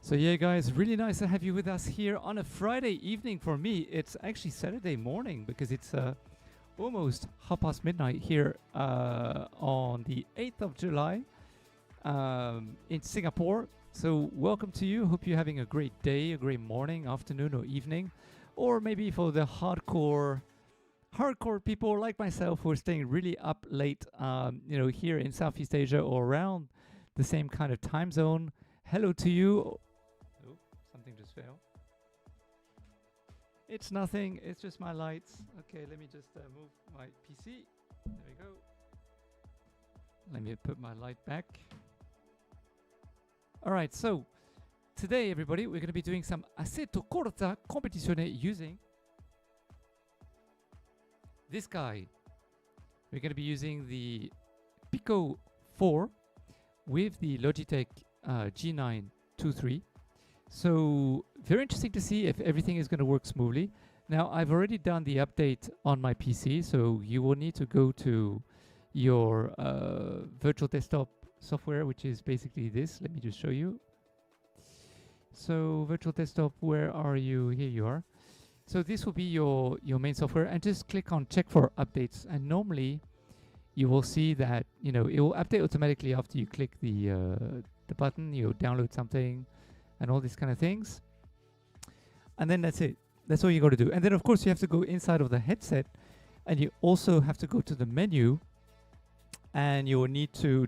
So yeah, guys, really nice to have you with us here on a Friday evening. For me, it's actually Saturday morning because it's almost midnight here on the 8th of July in Singapore. So welcome to you. Hope you're having a great day, a great morning, afternoon, or evening, or maybe for the hardcore people like myself who are staying really up late, here in Southeast Asia or around the same kind of time zone. Hello to you. Oh, something just fell. It's nothing. It's just my lights. Okay, let me just move my PC. There we go. Let me put my light back. All right, so today, everybody, we're going to be doing some Assetto Corsa competizione using this guy. We're going to be using the Pico 4 with the Logitech G923. So very interesting to see if everything is going to work smoothly. Now, I've already done the update on my PC, so you will need to go to your virtual desktop software, which is basically this. Let me just show you. So virtual desktop, where are you? Here you are. So this will be your main software, and just click on check for updates. And normally you will see that it will update automatically after you click the button, you download something and all these kind of things. And then that's it. That's all you got to do. And then of course you have to go inside of the headset, and you also have to go to the menu, and you will need to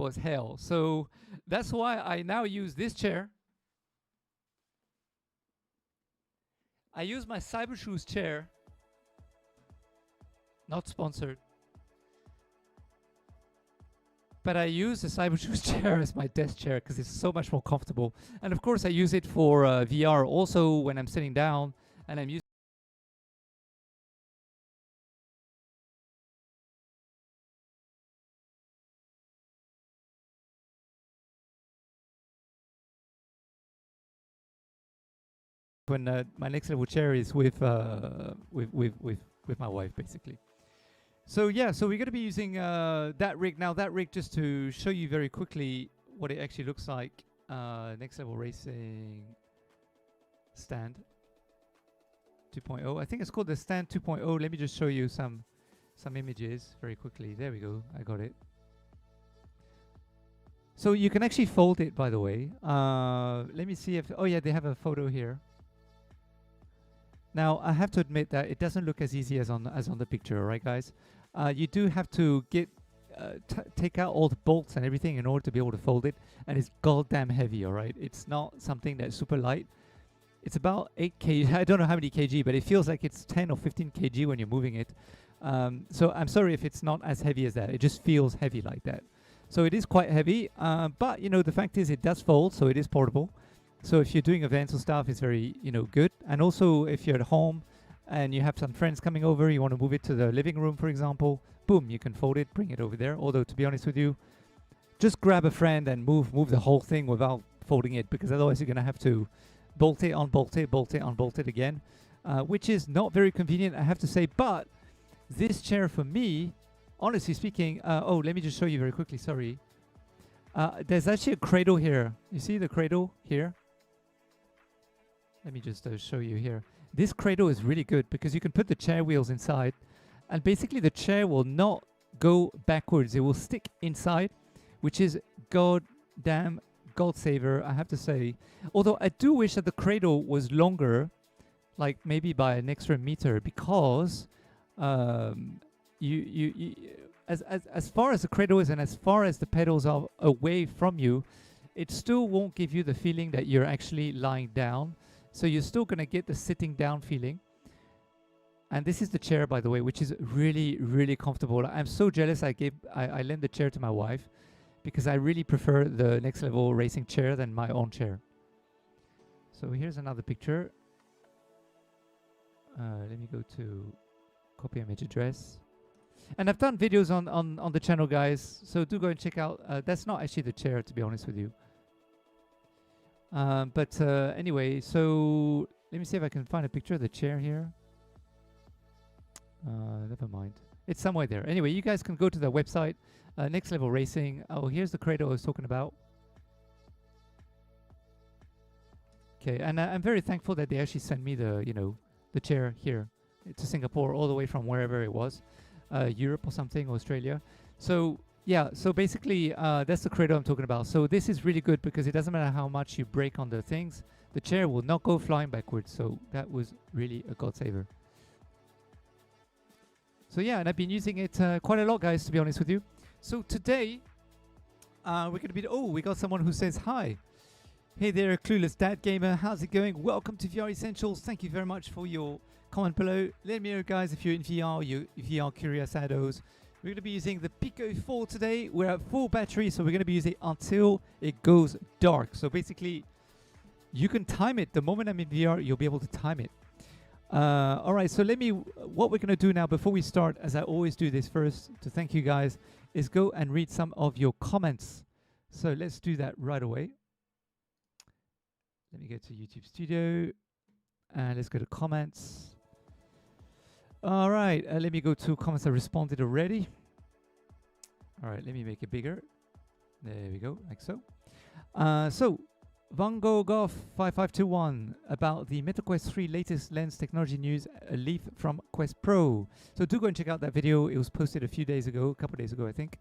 as hell. So that's why I now use this chair. I use my Cybershoes chair, not sponsored, but I use the Cybershoes chair as my desk chair because it's so much more comfortable. And of course I use it for VR also when I'm sitting down and I'm using when my next level chair is with my wife, basically. So yeah, so we're going to be using that rig now. That rig, just to show you very quickly what it actually looks like. Next level racing stand 2.0. I think it's called the stand 2.0. Let me just show you some images very quickly. There we go. I got it. So you can actually fold it, by the way. Let me see if... Oh yeah, they have a photo here. Now, I have to admit that it doesn't look as easy as on the picture, right, guys? You do have to take out all the bolts and everything in order to be able to fold it, and it's goddamn heavy, all right? It's not something that's super light. It's about 8 kg. I don't know how many kg, but it feels like it's 10 or 15 kg when you're moving it. So I'm sorry if it's not as heavy as that. It just feels heavy like that. So it is quite heavy, but, you know, the fact is it does fold, so it is portable. So if you're doing events or stuff, it's very, you know, good. And also if you're at home and you have some friends coming over, you want to move it to the living room, for example, boom, you can fold it, bring it over there. Although, to be honest with you, just grab a friend and move the whole thing without folding it, because otherwise you're going to have to bolt it, unbolt it, bolt it, unbolt it again, which is not very convenient, I have to say. But this chair for me, honestly speaking, oh, let me just show you very quickly, sorry. There's actually a cradle here. You see the cradle here? Let me just show you here. This cradle is really good because you can put the chair wheels inside, and basically the chair will not go backwards. It will stick inside, which is goddamn God saver, I have to say. Although I do wish that the cradle was longer, like maybe by an extra meter, because as far as the cradle is and as far as the pedals are away from you, it still won't give you the feeling that you're actually lying down. So you're still going to get the sitting down feeling. And this is the chair, by the way, which is really, really comfortable. I'm so jealous I lent the chair to my wife, because I really prefer the next level racing chair than my own chair. So here's another picture. Let me go to copy image address. And I've done videos on the channel, guys, so do go and check out. That's not actually the chair, to be honest with you. But anyway, so let me see if I can find a picture of the chair here. Never mind. It's somewhere there. Anyway, you guys can go to the website, Next Level Racing. Oh, here's the cradle I was talking about. Okay, and I'm very thankful that they actually sent me the, you know, the chair here to Singapore, all the way from wherever it was, Europe or something, Australia. So yeah, so basically that's the cradle I'm talking about. So this is really good because it doesn't matter how much you break on the things, the chair will not go flying backwards. So that was really a God saver. So yeah, and I've been using it quite a lot, guys, to be honest with you. So today we're going to be, oh, we got someone who says hi. Hey there, Clueless Dad Gamer, how's it going? Welcome to VR Essentials. Thank you very much for your comment below. Let me know, guys, if you're in VR, you VR curious addos. We're going to be using the Pico 4 today. We're at full battery, so we're going to be using it until it goes dark. So basically, you can time it. The moment I'm in VR, you'll be able to time it. All right, so what we're going to do now, before we start, as I always do this first, to thank you guys, is go and read some of your comments. So let's do that right away. Let me go to YouTube Studio, and let's go to comments. All right, let me go to comments I responded already. All right, let me make it bigger. There we go, like so. So, Van Gogh Golf 5521 about the MetaQuest 3 latest lens technology news, a leaf from Quest Pro. So do go and check out that video. It was posted a few days ago, a couple days ago, I think.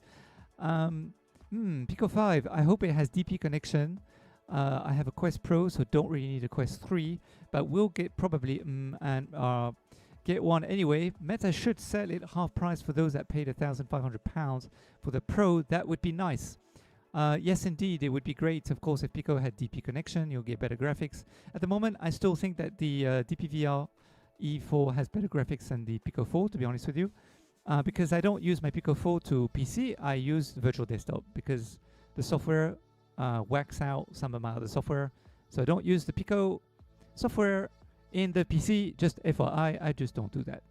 Pico 5, I hope it has DP connection. I have a Quest Pro, so don't really need a Quest 3, but we'll get probably get one anyway. Meta should sell it half price for those that paid £1,500 for the Pro. That would be nice. Yes, indeed, it would be great. Of course, if Pico had DP connection, you'll get better graphics. At the moment, I still think that the DPVR E4 has better graphics than the Pico 4, to be honest with you, because I don't use my Pico 4 to PC. I use virtual desktop because the software whacks out some of my other software. So I don't use the Pico software. in the PC. Just FYI, I just don't do that.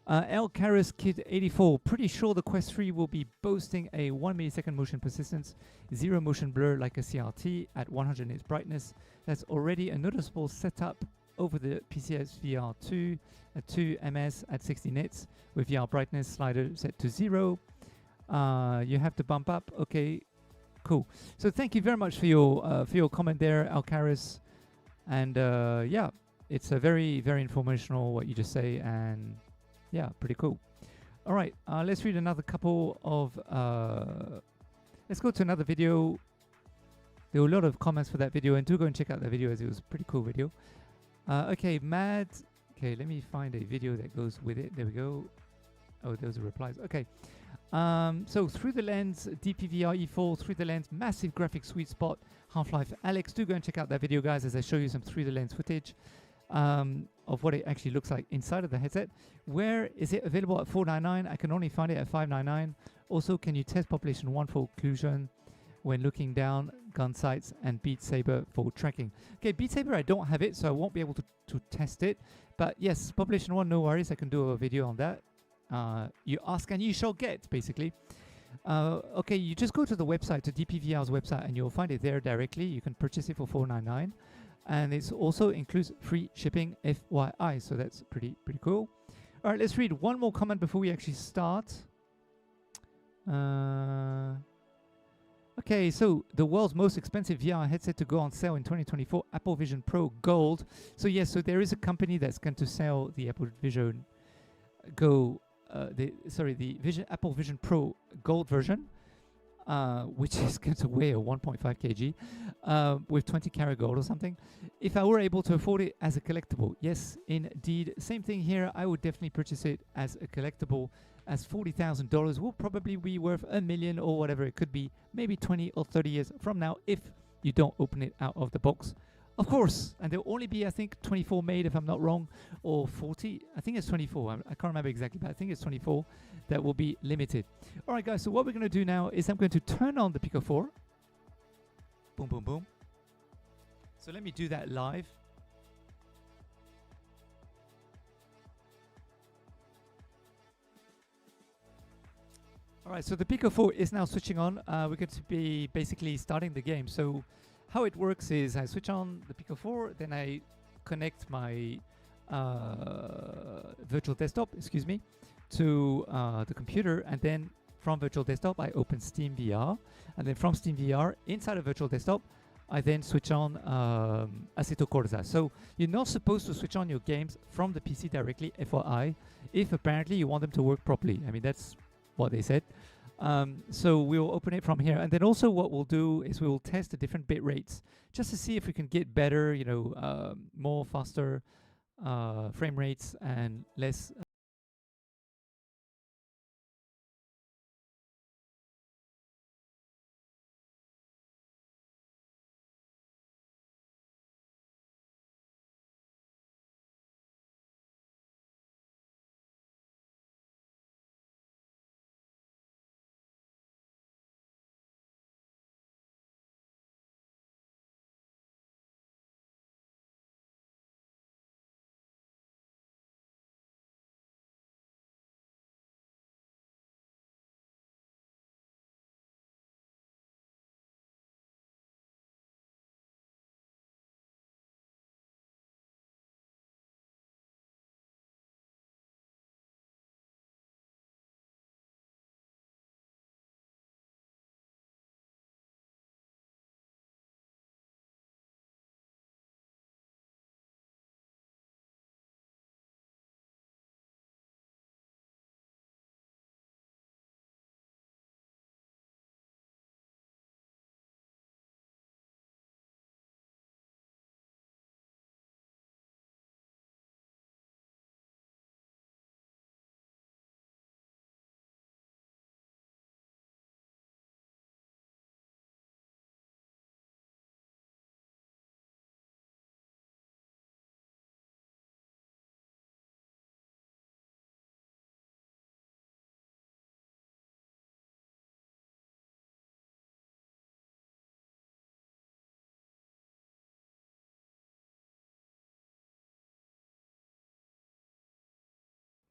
El Caris Kid 84, pretty sure the Quest 3 will be boasting a 1 millisecond motion persistence, 0 motion blur like a CRT at 100 nits brightness. That's already a noticeable setup over the PCS VR 2 at 2 ms at 60 nits with VR brightness slider set to 0. You have to bump up. Okay, cool. So thank you very much for your comment there, Alcaris. And yeah, it's a very, very informational what you just say, and yeah, pretty cool. All right, let's read another couple of. Let's go to another video. There were a lot of comments for that video, and do go and check out that video as it was a pretty cool video. Okay, Mad. Okay, let me find a video that goes with it. There we go. Oh, those are replies. Okay. So through the lens, DPVR E4, through the lens, massive graphic sweet spot, Half-Life. Alex, do go and check out that video, guys, as I show you some through the lens footage of what it actually looks like inside of the headset. Where is it available at $499? I can only find it at $599. Also, can you test population 1 for occlusion when looking down, gun sights, and Beat Saber for tracking? Okay, Beat Saber, I don't have it, so I won't be able to test it. But yes, population 1, no worries. I can do a video on that. You ask and you shall get, basically. Okay, you just go to the website, to DPVR's website, and you'll find it there directly. You can purchase it for $499, and it also includes free shipping, FYI. So that's pretty cool. All right, let's read one more comment before we actually start. Okay, so the world's most expensive VR headset to go on sale in 2024, Apple Vision Pro Gold. So yes, so there is a company that's going to sell the Apple Vision Go. The Apple Vision Pro Gold version, which is going to weigh a 1.5 kg with 20 karat gold or something. If I were able to afford it as a collectible, yes, indeed. Same thing here. I would definitely purchase it as a collectible, as $40,000 will probably be worth $1 million or whatever it could be, maybe 20 or 30 years from now if you don't open it out of the box. Of course, and there'll only be, I think, 24 made, if I'm not wrong, or 40. I think it's 24. I can't remember exactly, but I think it's 24 that will be limited. All right, guys, so what we're going to do now is I'm going to turn on the Pico 4. Boom, boom, boom. So let me do that live. All right, so the Pico 4 is now switching on. We're going to be basically starting the game. So how it works is I switch on the Pico 4, then I connect my virtual desktop, to the computer, and then from virtual desktop I open Steam VR, and then from Steam VR inside of virtual desktop I then switch on Assetto Corsa. So you're not supposed to switch on your games from the PC directly, FYI, if apparently you want them to work properly. I mean, that's what they said. So we'll open it from here, and then also what we'll do is we will test the different bit rates just to see if we can get better, more faster frame rates and less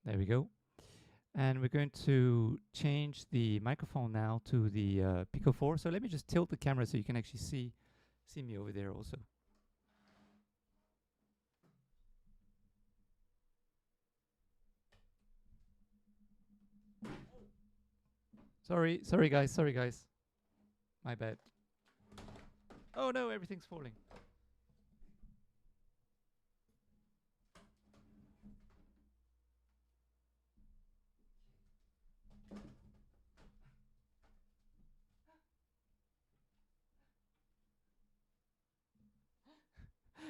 There we go. And we're going to change the microphone now to the Pico 4. So let me just tilt the camera so you can actually see me over there also. Sorry guys. My bad. Oh no, everything's falling.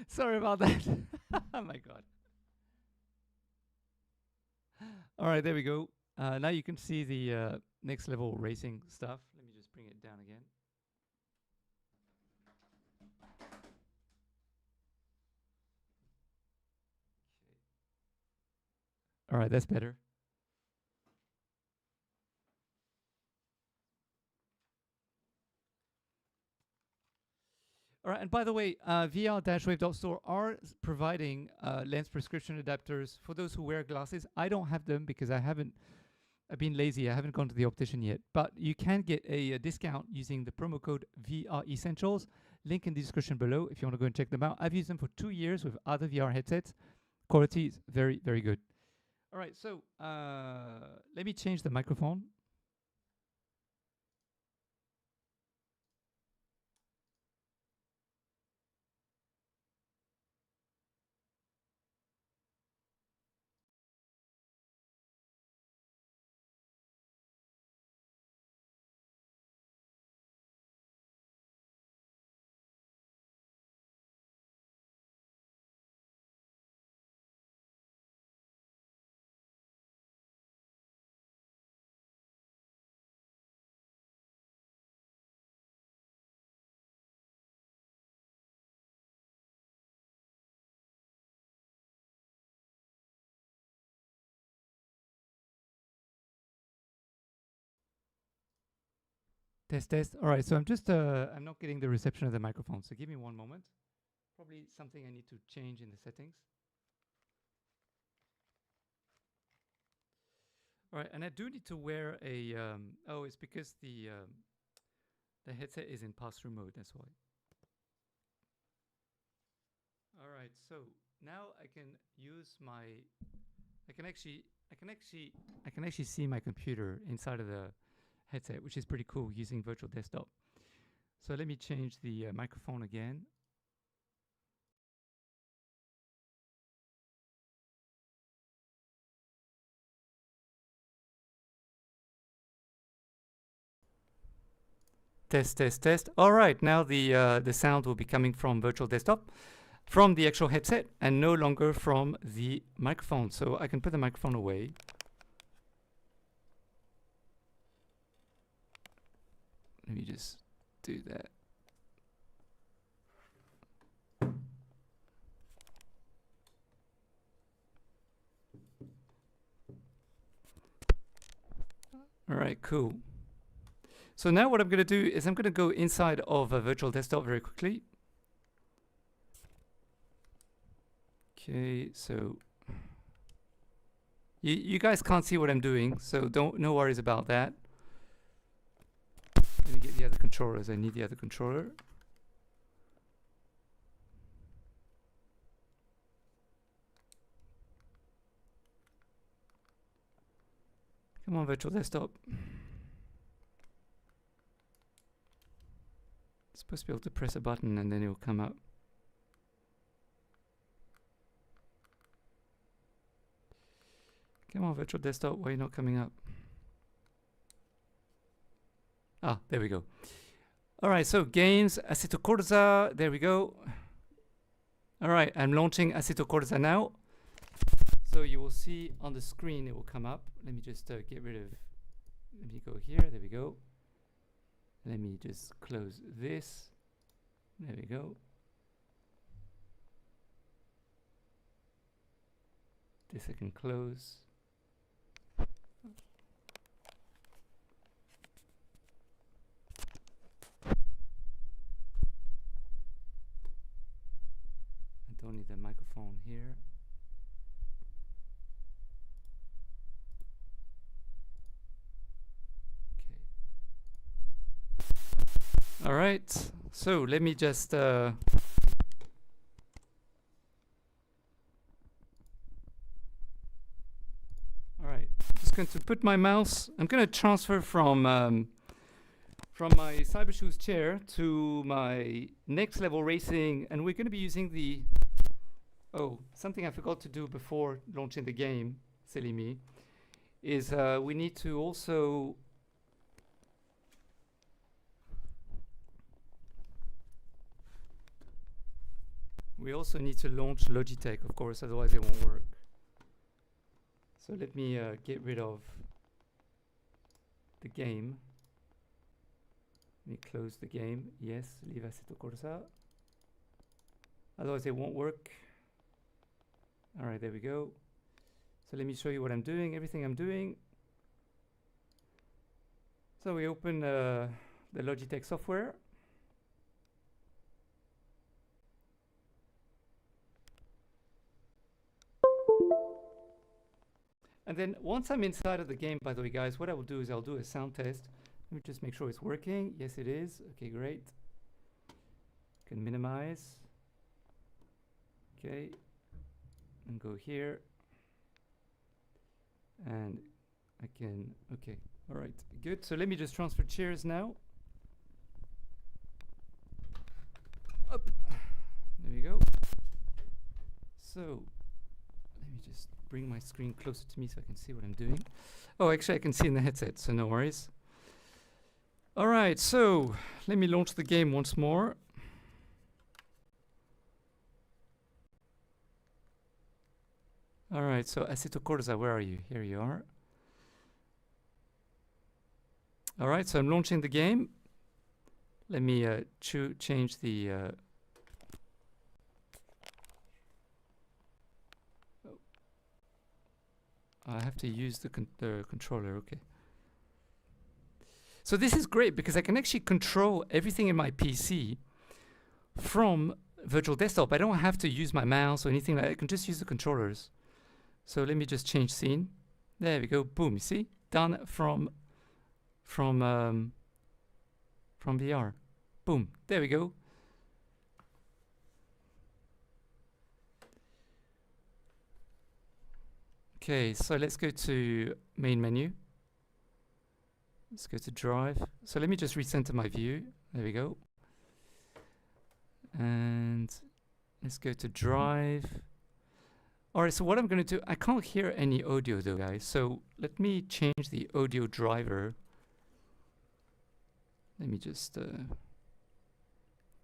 Sorry about that. Oh my god. All right, there we go. Now you can see the next level racing stuff. Let me just bring it down again. All right, that's better. All right, and by the way, VR-wave.store are providing lens prescription adapters for those who wear glasses. I don't have them because I've been lazy. I haven't gone to the optician yet. But you can get a discount using the promo code VR Essentials. Link in the description below if you want to go and check them out. I've used them for 2 years with other VR headsets. Quality is very, very good. All right, so let me change the microphone. Test. All right, so I'm not getting the reception of the microphone. So give me one moment. Probably something I need to change in the settings. All right, and I do need to wear a, oh, it's because the headset is in pass-through mode, that's why. All right, so now I can use I can actually see my computer inside of the headset, which is pretty cool using virtual desktop. So let me change the microphone again. Test. All right, now the sound will be coming from virtual desktop, from the actual headset, and no longer from the microphone. So I can put the microphone away. Let me just do that. All right, cool. So now what I'm going to do is I'm going to go inside of a virtual desktop very quickly. Okay, so you guys can't see what I'm doing, so no worries about that. Let me get the other controllers. I need the other controller. Come on, virtual desktop. Supposed to be able to press a button and then it will come up. Come on, virtual desktop, why are you not coming up? Ah, there we go. All right, so games, Assetto Corsa, there we go. All right, I'm launching Assetto Corsa now. So you will see on the screen, it will come up. Let me just get rid of, let me go here, there we go. Let me just close this. There we go. This I can close. I don't need the microphone here. right, so let me just all right, just going to put my mouse. I'm going to transfer from my Cybershoes chair to my next level racing, and we're going to be using the something I forgot to do before launching the game, silly me, is we need to also need to launch Logitech, of course, otherwise it won't work. So let me get rid of the game. Let me close the game. Yes, leave Assetto Corsa. Otherwise it won't work. All right, there we go. So let me show you what I'm doing, everything I'm doing. So we open the Logitech software. And then once I'm inside of the game, by the way, guys, what I will do is I'll do a sound test. Let me just make sure it's working. Yes, it is. Okay, great. Can minimize. Okay. And go here. And I can, okay. All right, good. So let me just transfer chairs now. Up. There we go. So let me just bring my screen closer to me so I can see what I'm doing. Oh, actually I can see in the headset, so no worries. All right, so let me launch the game once more. All right, so Assetto Corsa, where are you? Here you are. All right, so I'm launching the game. Let me change the I have to use the controller, okay. So this is great because I can actually control everything in my PC from virtual desktop. I don't have to use my mouse or anything like that. I can just use the controllers. So let me just change scene. There we go. Boom. You see? Done from VR. Boom. There we go. Okay, so let's go to main menu. Let's go to drive. So let me just recenter my view. There we go. And let's go to drive. All right, so what I'm going to do, I can't hear any audio though, guys. So let me change the audio driver. Let me just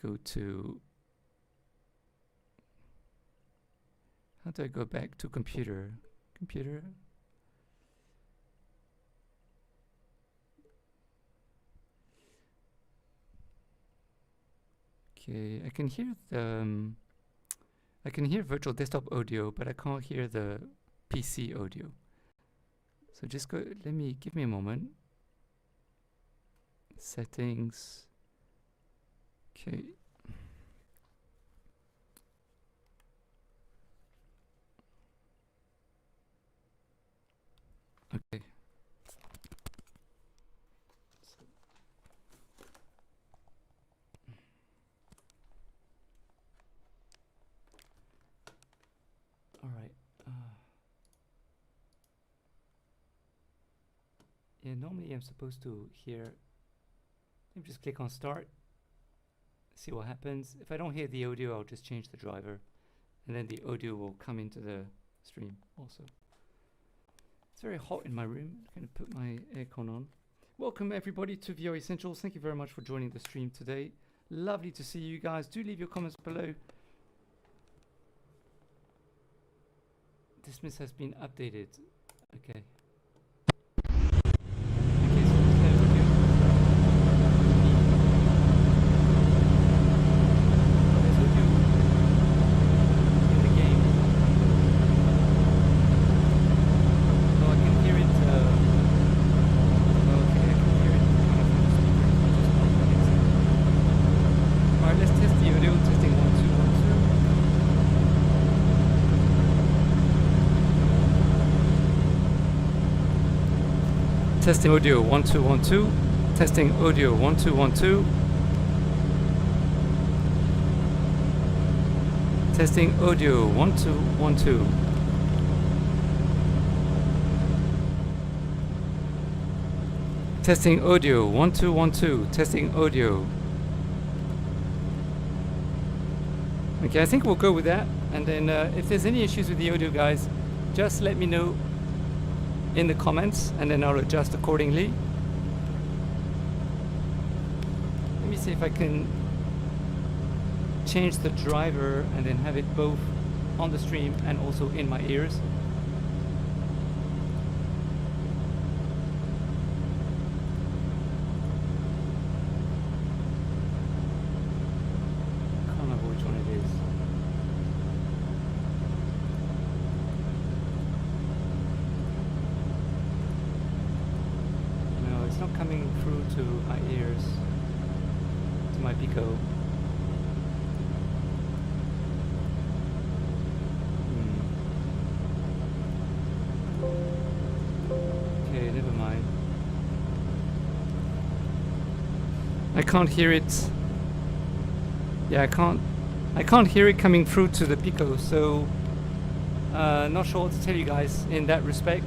go to, how do I go back to computer? Computer. Okay, I can hear the I can hear virtual desktop audio, but I can't hear the PC audio. So just go, give me a moment. Settings. Okay. Okay. All right. Yeah, normally I'm supposed to hear. Let me just click on start. See what happens. If I don't hear the audio, I'll just change the driver, and then the audio will come into the stream also. It's very hot in my room. I'm going to put my aircon on. Welcome everybody to VR Essentials. Thank you very much for joining the stream today. Lovely to see you guys. Do leave your comments below. Dismiss has been updated. Okay. Testing audio 1 2 1 2. Testing audio 1 2 1 2. Testing audio, 1 2 1 2. Testing audio, 1 2 1 2. Testing audio. Okay, I think we'll go with that. And then if there's any issues with the audio, guys, just let me know in the comments, and then I'll adjust accordingly. Let me see if I can change the driver and then have it both on the stream and also in my ears. Can't remember which one it is. No, it's not coming through to my ears, to my Pico. I can't hear it. Yeah, I can't hear it coming through to the Pico, so not sure what to tell you guys in that respect.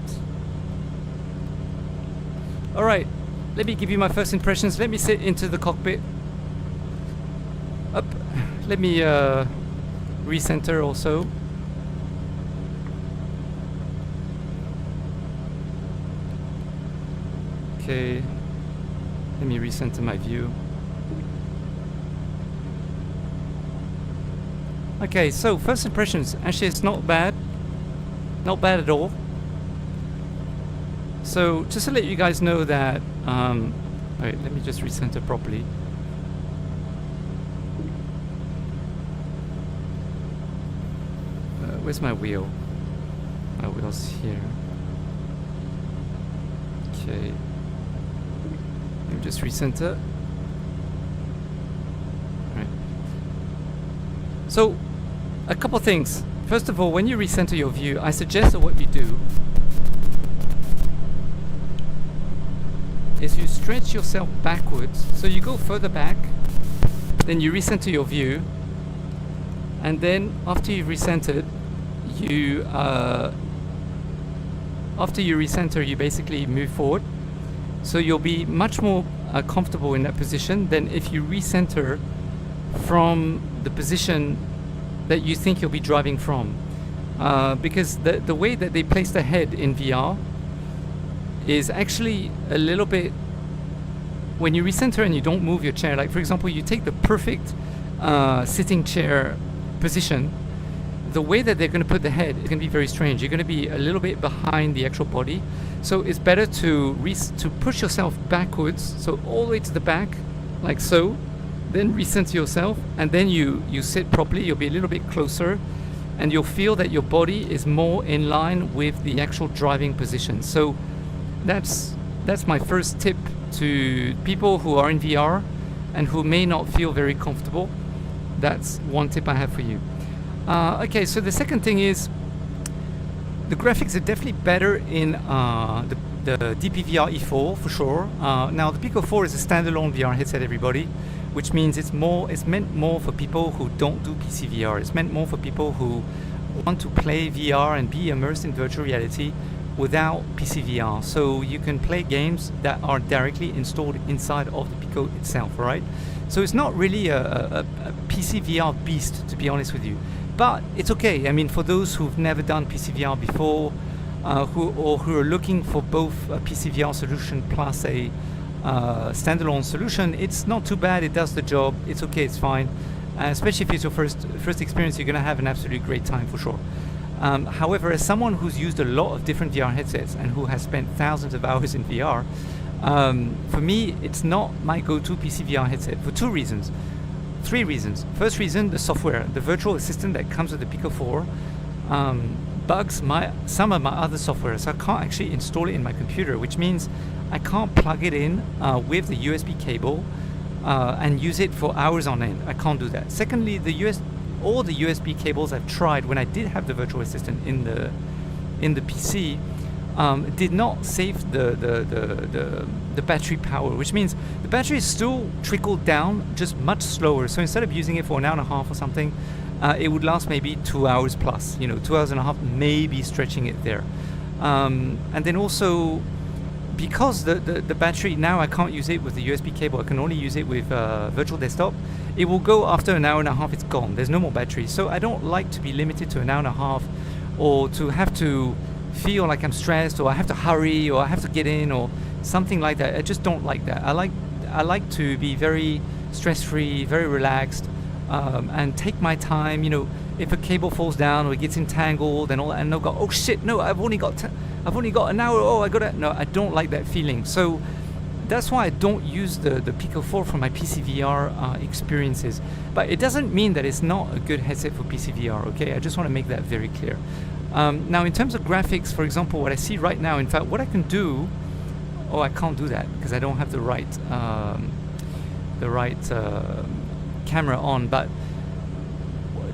Alright, let me give you my first impressions. Let me sit into the cockpit. Up. Let me recenter also. Okay. Let me recenter my view. Okay, so first impressions. Actually, it's not bad. Not bad at all. So, just to let you guys know that... wait, let me just recenter properly. Where's my wheel? My wheel's here. Okay. Just recenter. Right. So, a couple things. First of all, when you recenter your view, I suggest that what you do is you stretch yourself backwards. So you go further back, then you recenter your view, and then after you've recentered, you you basically move forward. So you'll be much more comfortable in that position than if you recenter from the position that you think you'll be driving from. Because the way that they place the head in VR is actually a little bit... When you recenter and you don't move your chair, like for example, you take the perfect sitting chair position, the way that they're going to put the head is going to be very strange. You're going to be a little bit behind the actual body. So it's better to push yourself backwards, so all the way to the back, like so, then recenter yourself, and then you sit properly. You'll be a little bit closer, and you'll feel that your body is more in line with the actual driving position. So that's my first tip to people who are in VR and who may not feel very comfortable. That's one tip I have for you. Okay, so the second thing is the graphics are definitely better in the DPVR E4 for sure. Now the Pico 4 is a standalone VR headset, everybody, which means it's meant more for people who don't do PC VR. It's meant more for people who want to play VR and be immersed in virtual reality without PC VR. So you can play games that are directly installed inside of the Pico itself, right? So it's not really a PC VR beast, to be honest with you. But it's okay. I mean, for those who've never done PC VR before, who are looking for both a PC VR solution plus a standalone solution, it's not too bad. It does the job. It's okay. It's fine. Especially if it's your first experience, you're gonna have an absolutely great time for sure. However, as someone who's used a lot of different VR headsets and who has spent thousands of hours in VR, for me, it's not my go-to PC VR headset for two reasons. Three reasons. First reason, the software, the virtual assistant that comes with the Pico 4 bugs some of my other software, so I can't actually install it in my computer, which means I can't plug it in with the USB cable and use it for hours on end. I can't do that. Secondly, all the USB cables I've tried when I did have the virtual assistant in the PC did not save the battery power, which means the battery is still trickled down, just much slower. So instead of using it for an hour and a half or something, it would last maybe 2 hours plus, you know, 2 hours and a half, maybe stretching it there. And then also, because the battery, now I can't use it with the USB cable, I can only use it with virtual desktop. It will go after an hour and a half, it's gone. There's no more battery. So I don't like to be limited to an hour and a half, or to have to feel like I'm stressed, or I have to hurry, or I have to get in, or something like that. I just don't like that. I like to be very stress-free, very relaxed, and take my time. You know, if a cable falls down or it gets entangled and all that, and they'll go, oh shit, no, I've only got an hour. Oh, I gotta. No, I don't like that feeling. So that's why I don't use the Pico 4 for my PCVR experiences. But it doesn't mean that it's not a good headset for PCVR, okay? I just want to make that very clear. Now, in terms of graphics, for example, what I see right now, in fact, what I can do... Oh, I can't do that because I don't have the right camera on, but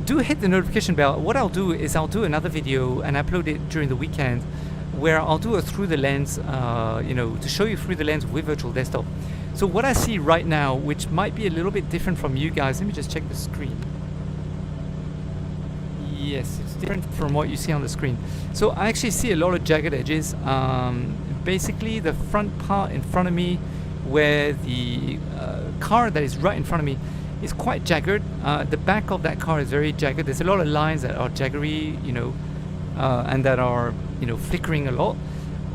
do hit the notification bell. What I'll do is I'll do another video and upload it during the weekend, where I'll do a through the lens, you know, to show you through the lens with virtual desktop. So what I see right now, which might be a little bit different from you guys, let me just check the screen. Yes, it's different from what you see on the screen. So I actually see a lot of jagged edges. Basically, the front part in front of me, where the car that is right in front of me is quite jagged. The back of that car is very jagged. There's a lot of lines that are jaggery, you know, and that are, you know, flickering a lot.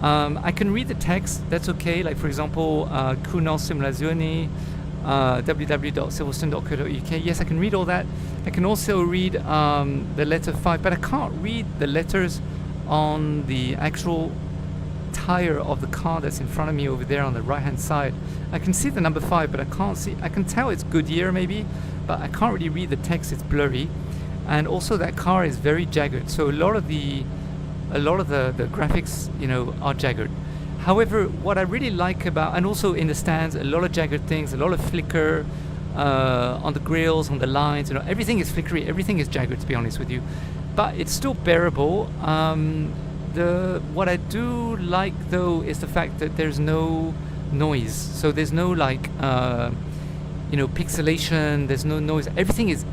I can read the text, that's okay. Like, for example, Kuno Simulazioni, www.silverstone.co.uk. Yes, I can read all that. I can also read the letter 5, but I can't read the letters on the actual tire of the car that's in front of me over there on the right hand side. I can see the number 5, but I can't see. I can tell it's Goodyear maybe, but I can't really read the text. It's blurry, and also that car is very jagged. So a lot of the graphics, you know, are jagged. However, what I really like about, and also in the stands, a lot of jagged things, a lot of flicker on the grills, on the lines. You know, everything is flickery, everything is jagged, to be honest with you. But it's still bearable. What I do like though is the fact that there's no noise. So there's no like, you know, pixelation. There's no noise. Everything is,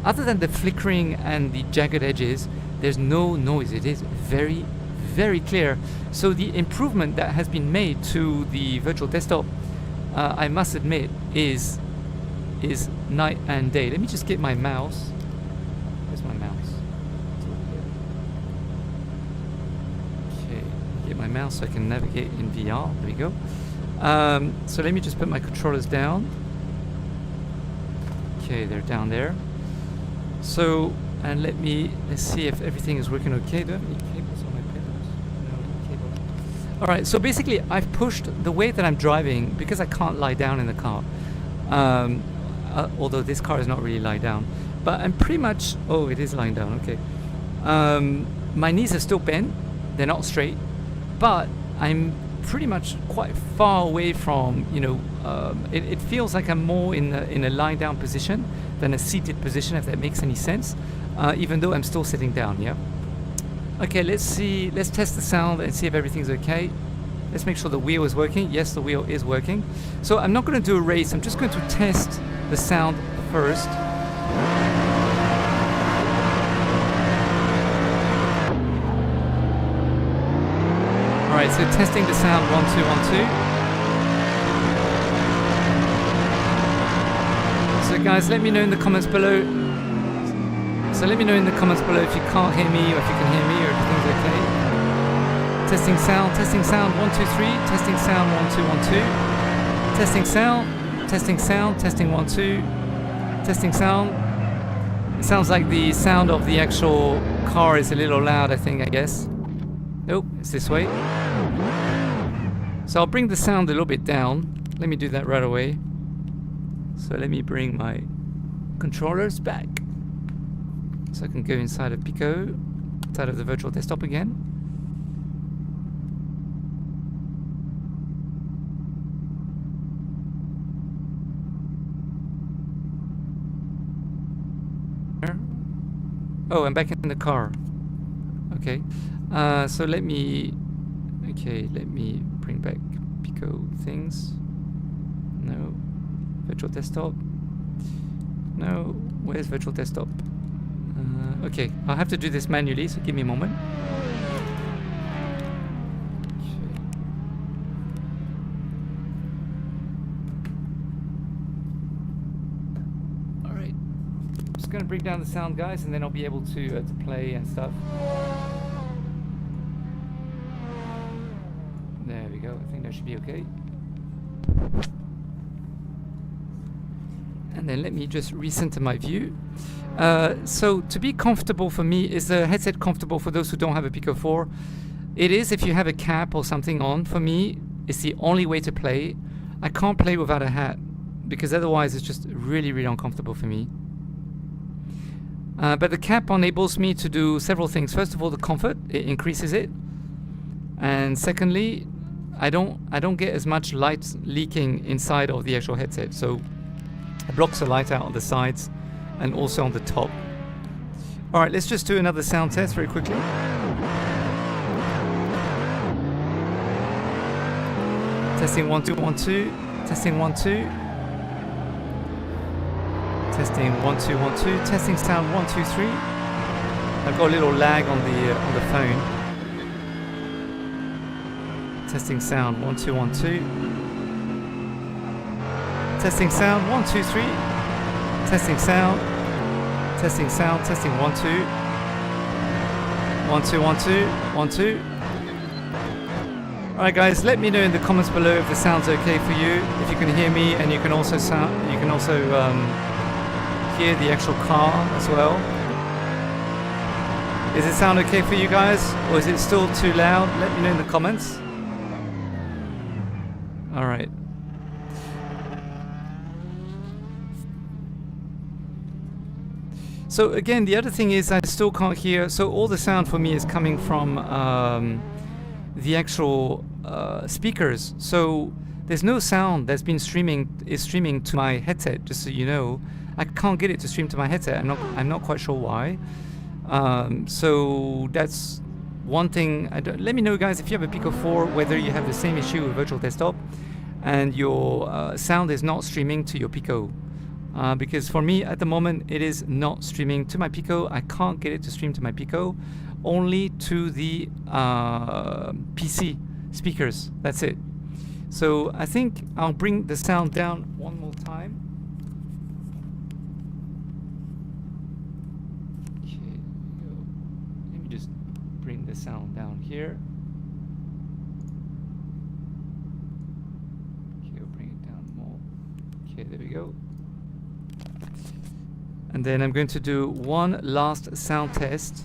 other than the flickering and the jagged edges, there's no noise. It is very, very clear. So the improvement that has been made to the virtual desktop, I must admit, is night and day. Let me just get my mouse. Where's my mouse? Okay, get my mouse so I can navigate in VR. There we go. So let me just put my controllers down. Okay, they're down there. So, and let's see if everything is working okay. Do I have any cables on my pedals? No cable. Alright, so basically I've pushed the way that I'm driving, because I can't lie down in the car. Although this car is not really lying down. But I'm pretty much, oh, it is lying down, okay. My knees are still bent, they're not straight, but I'm pretty much quite far away from, you know, it feels like I'm more in a lying down position than a seated position, if that makes any sense, even though I'm still sitting down, yeah? Okay, let's test the sound and see if everything's okay. Let's make sure the wheel is working. Yes, the wheel is working. So I'm not going to do a race, I'm just going to test the sound first. Alright, so testing the sound, 1, 2, 1, 2. So guys, let me know in the comments below. So let me know in the comments below if you can't hear me, or if you can hear me, or if everything's okay. Testing sound, 1, 2, 3. Testing sound, 1, 2, 1, 2. Testing sound, testing 1, 2. Testing sound. It sounds like the sound of the actual car is a little loud, I think, I guess. Nope, it's this way. So I'll bring the sound a little bit down. Let me do that right away. So let me bring my controllers back, so I can go inside of Pico, inside of the virtual desktop again. Oh, I'm back in the car. Okay. So let me bring back Pico things. No. Virtual desktop. No, where's virtual desktop? Okay, I'll have to do this manually, so give me a moment. Alright, just gonna bring down the sound, guys, and then I'll be able to play and stuff. There we go, I think that should be okay. And then let me just recenter my view. So to be comfortable for me, is the headset comfortable for those who don't have a Pico 4? It is if you have a cap or something on. For me, it's the only way to play. I can't play without a hat because otherwise it's just really, really uncomfortable for me. But the cap enables me to do several things. First of all, the comfort, it increases it. And secondly, I don't get as much light leaking inside of the actual headset. So it blocks the light out on the sides and also on the top. Alright, let's just do another sound test very quickly. Testing 1 2 1 2. Testing 1 2. Testing 1 2 1 2. Testing sound 1 2 3. I've got a little lag on the phone. Testing sound 1 2 1 2. Testing sound 1 2 3. Testing sound. Testing sound. Testing 1 2. 1 2 1 2 1 2. Alright guys, let me know in the comments below if the sound's okay for you, if you can hear me, and you can also hear the actual car as well. Does it sound okay for you guys, or is it still too loud? Let me know in the comments. Alright. So again, the other thing is I still can't hear, so all the sound for me is coming from the actual speakers. So there's no sound that's been streaming to my headset, just so you know. I can't get it to stream to my headset. I'm not quite sure why. So that's one thing. Let me know, guys, if you have a Pico 4, whether you have the same issue with virtual desktop and your sound is not streaming to your Pico. Because for me at the moment it is not streaming to my Pico. I can't get it to stream to my Pico, only to the PC speakers. That's it. So I think I'll bring the sound down one more time. Okay, let me just bring the sound down here. Okay, we'll bring it down more. Okay, there we go. And then I'm going to do one last sound test.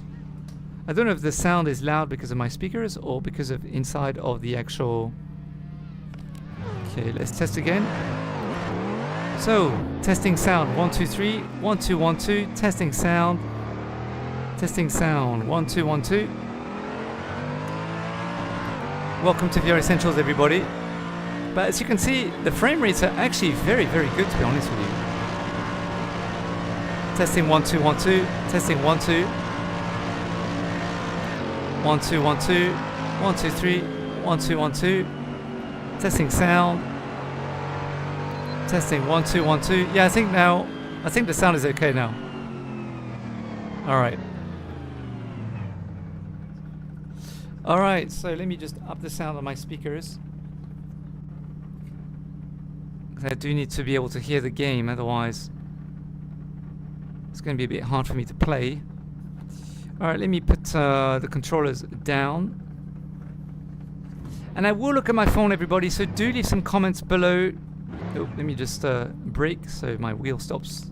I don't know if the sound is loud because of my speakers or because of inside of the actual... Okay, let's test again. So, testing sound 1 2 3, 1 2 1 2, testing sound 1 2 1 2. Welcome to VR Essentials, everybody. But as you can see, the frame rates are actually very, very good, to be honest with you. Testing 1 2 1 2. Testing 1 2. 1 2 1 2. 1 2 3. 1 2 1 2. Testing sound. Testing 1 2 1 2. Yeah, I think the sound is okay now. Alright. Alright, so let me just up the sound on my speakers. I do need to be able to hear the game, otherwise it's going to be a bit hard for me to play. Alright, let me put the controllers down. And I will look at my phone, everybody, so do leave some comments below. Oh, let me just brake so my wheel stops.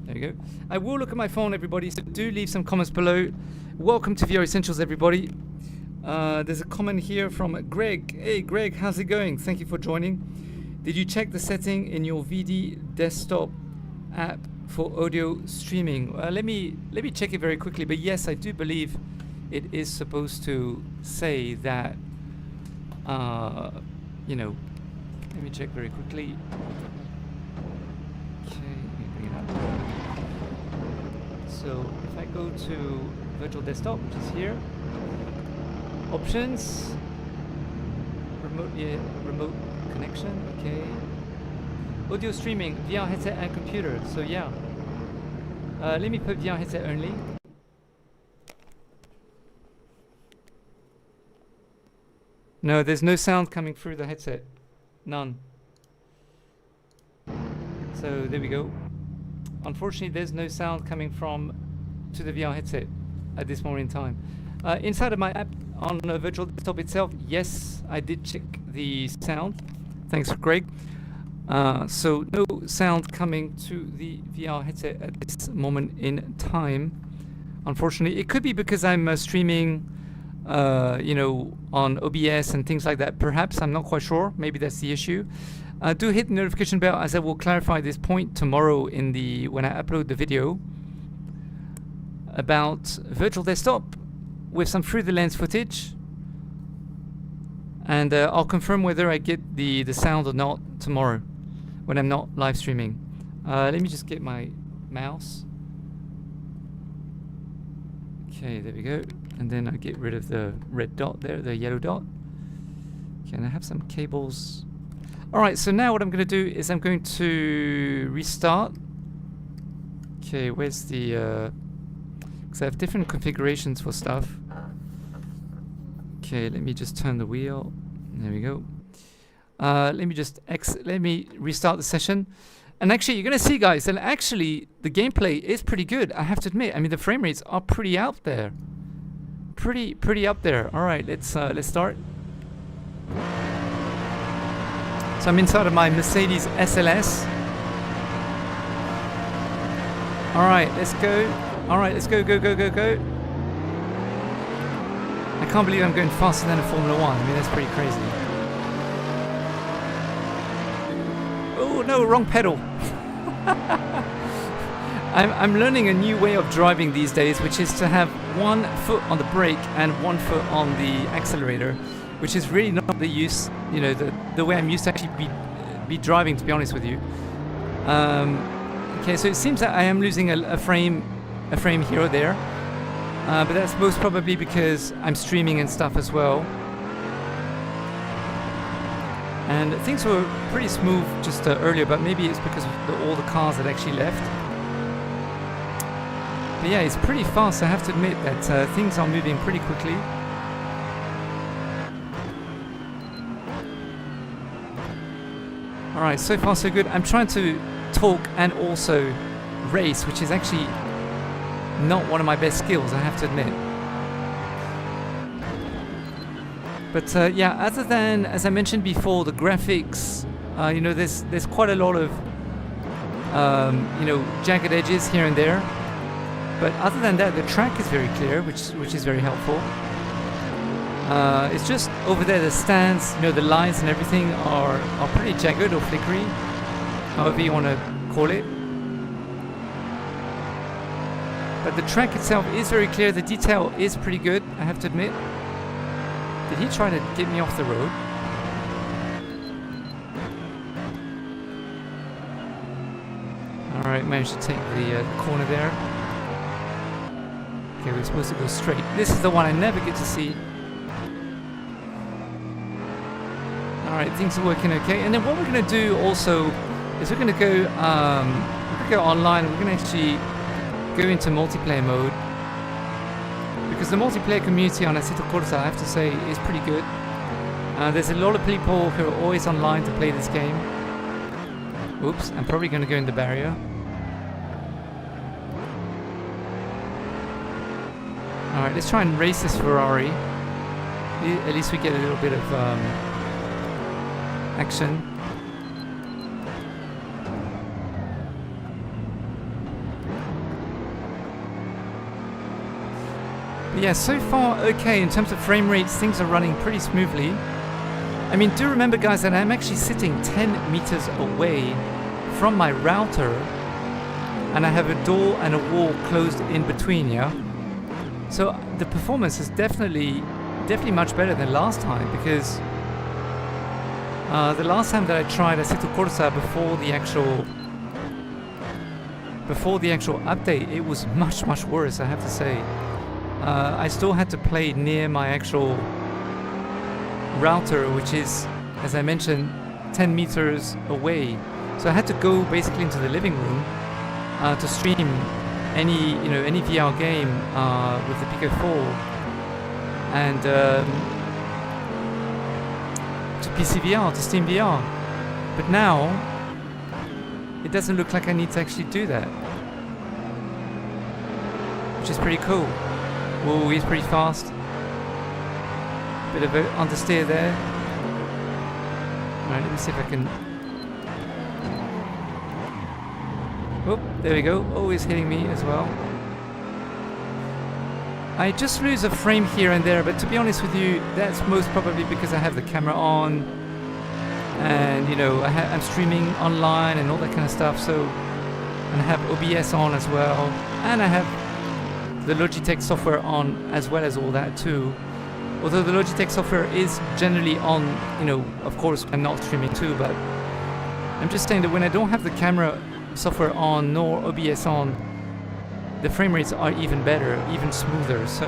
There you go. I will look at my phone, everybody, so do leave some comments below. Welcome to VR Essentials, everybody. There's a comment here from Greg. Hey Greg, how's it going? Thank you for joining. Did you check the setting in your VD desktop app for audio streaming? Let me check it very quickly, but yes, I do believe it is supposed to say that, you know, let me check very quickly. Okay, let me bring it up. So if I go to virtual desktop, which is here, options, remote connection, okay. Audio streaming, VR headset and computer. So yeah, Let me put VR headset only. No, there's no sound coming through the headset. None. So there we go. Unfortunately, there's no sound coming from to the VR headset at this moment in time. Inside of my app on a virtual desktop itself, yes, I did check the sound. Thanks, Greg. So no sound coming to the VR headset at this moment in time. Unfortunately, it could be because I'm streaming, you know, on OBS and things like that. Perhaps, I'm not quite sure. Maybe that's the issue. Do hit the notification bell, as I will clarify this point tomorrow in the when I upload the video about virtual desktop with some through the lens footage, and I'll confirm whether I get the sound or not tomorrow when I'm not live streaming. Let me just get my mouse. Okay, there we go. And then I get rid of the red dot there, the yellow dot. Okay, and I have some cables. Alright, so now what I'm going to do is I'm going to restart. Okay, where's the... because I have different configurations for stuff. Okay, let me just turn the wheel. There we go. Let me restart the session. And actually, you're going to see, guys, that actually the gameplay is pretty good, I have to admit. I mean, the frame rates are pretty out there. Pretty up there. Alright, let's start. So I'm inside of my Mercedes SLS. Alright, let's go. Alright, let's go. I can't believe I'm going faster than a Formula 1. I mean, that's pretty crazy. Oh no, wrong pedal. I'm learning a new way of driving these days, which is to have one foot on the brake and one foot on the accelerator, which is really not the use, you know, the way I'm used to actually be driving, to be honest with you. Okay, so it seems that I am losing a frame here or there, but that's most probably because I'm streaming and stuff as well. And things were pretty smooth just earlier, but maybe it's because of all the cars that actually left. But yeah, it's pretty fast, I have to admit that things are moving pretty quickly. Alright, so far so good. I'm trying to talk and also race, which is actually not one of my best skills, I have to admit. But yeah, other than, as I mentioned before, the graphics, you know, there's quite a lot of, you know, jagged edges here and there. But other than that, the track is very clear, which is very helpful. It's just over there, the stands, you know, the lines and everything are pretty jagged or flickery, however you want to call it. But the track itself is very clear. The detail is pretty good, I have to admit. Did he try to get me off the road? Alright, managed to take the corner there. Okay, we're supposed to go straight. This is the one I never get to see. Alright, things are working okay. And then what we're going to do also is we're going to go online. We're going to actually go into multiplayer mode. Because the multiplayer community on Assetto Corsa, I have to say, is pretty good. There's a lot of people who are always online to play this game. Oops, I'm probably going to go in the barrier. Alright, let's try and race this Ferrari. At least we get a little bit of action. But yeah, so far okay. In terms of frame rates, things are running pretty smoothly. I mean, do remember, guys, that I'm actually sitting 10 meters away from my router, and I have a door and a wall closed in between, yeah? So the performance is definitely much better than last time, because the last time that I tried Assetto Corsa before the actual update, it was much worse, I have to say. I still had to play near my actual router, which is, as I mentioned, 10 meters away. So I had to go basically into the living room to stream any any VR game with the Pico 4 and to PC VR, to Steam VR. But now it doesn't look like I need to actually do that, which is pretty cool. Whoa, he's pretty fast. Bit of an understeer there. Alright, let me see if I can... Oh, there we go. Oh, he's hitting me as well. I just lose a frame here and there, but to be honest with you, that's most probably because I have the camera on and I'm streaming online and all that kind of stuff, so, and I have OBS on as well, and I have the Logitech software on as well as all that too. Although the Logitech software is generally on, of course I'm not streaming too, but I'm just saying that when I don't have the camera software on nor OBS on, the frame rates are even better, even smoother. So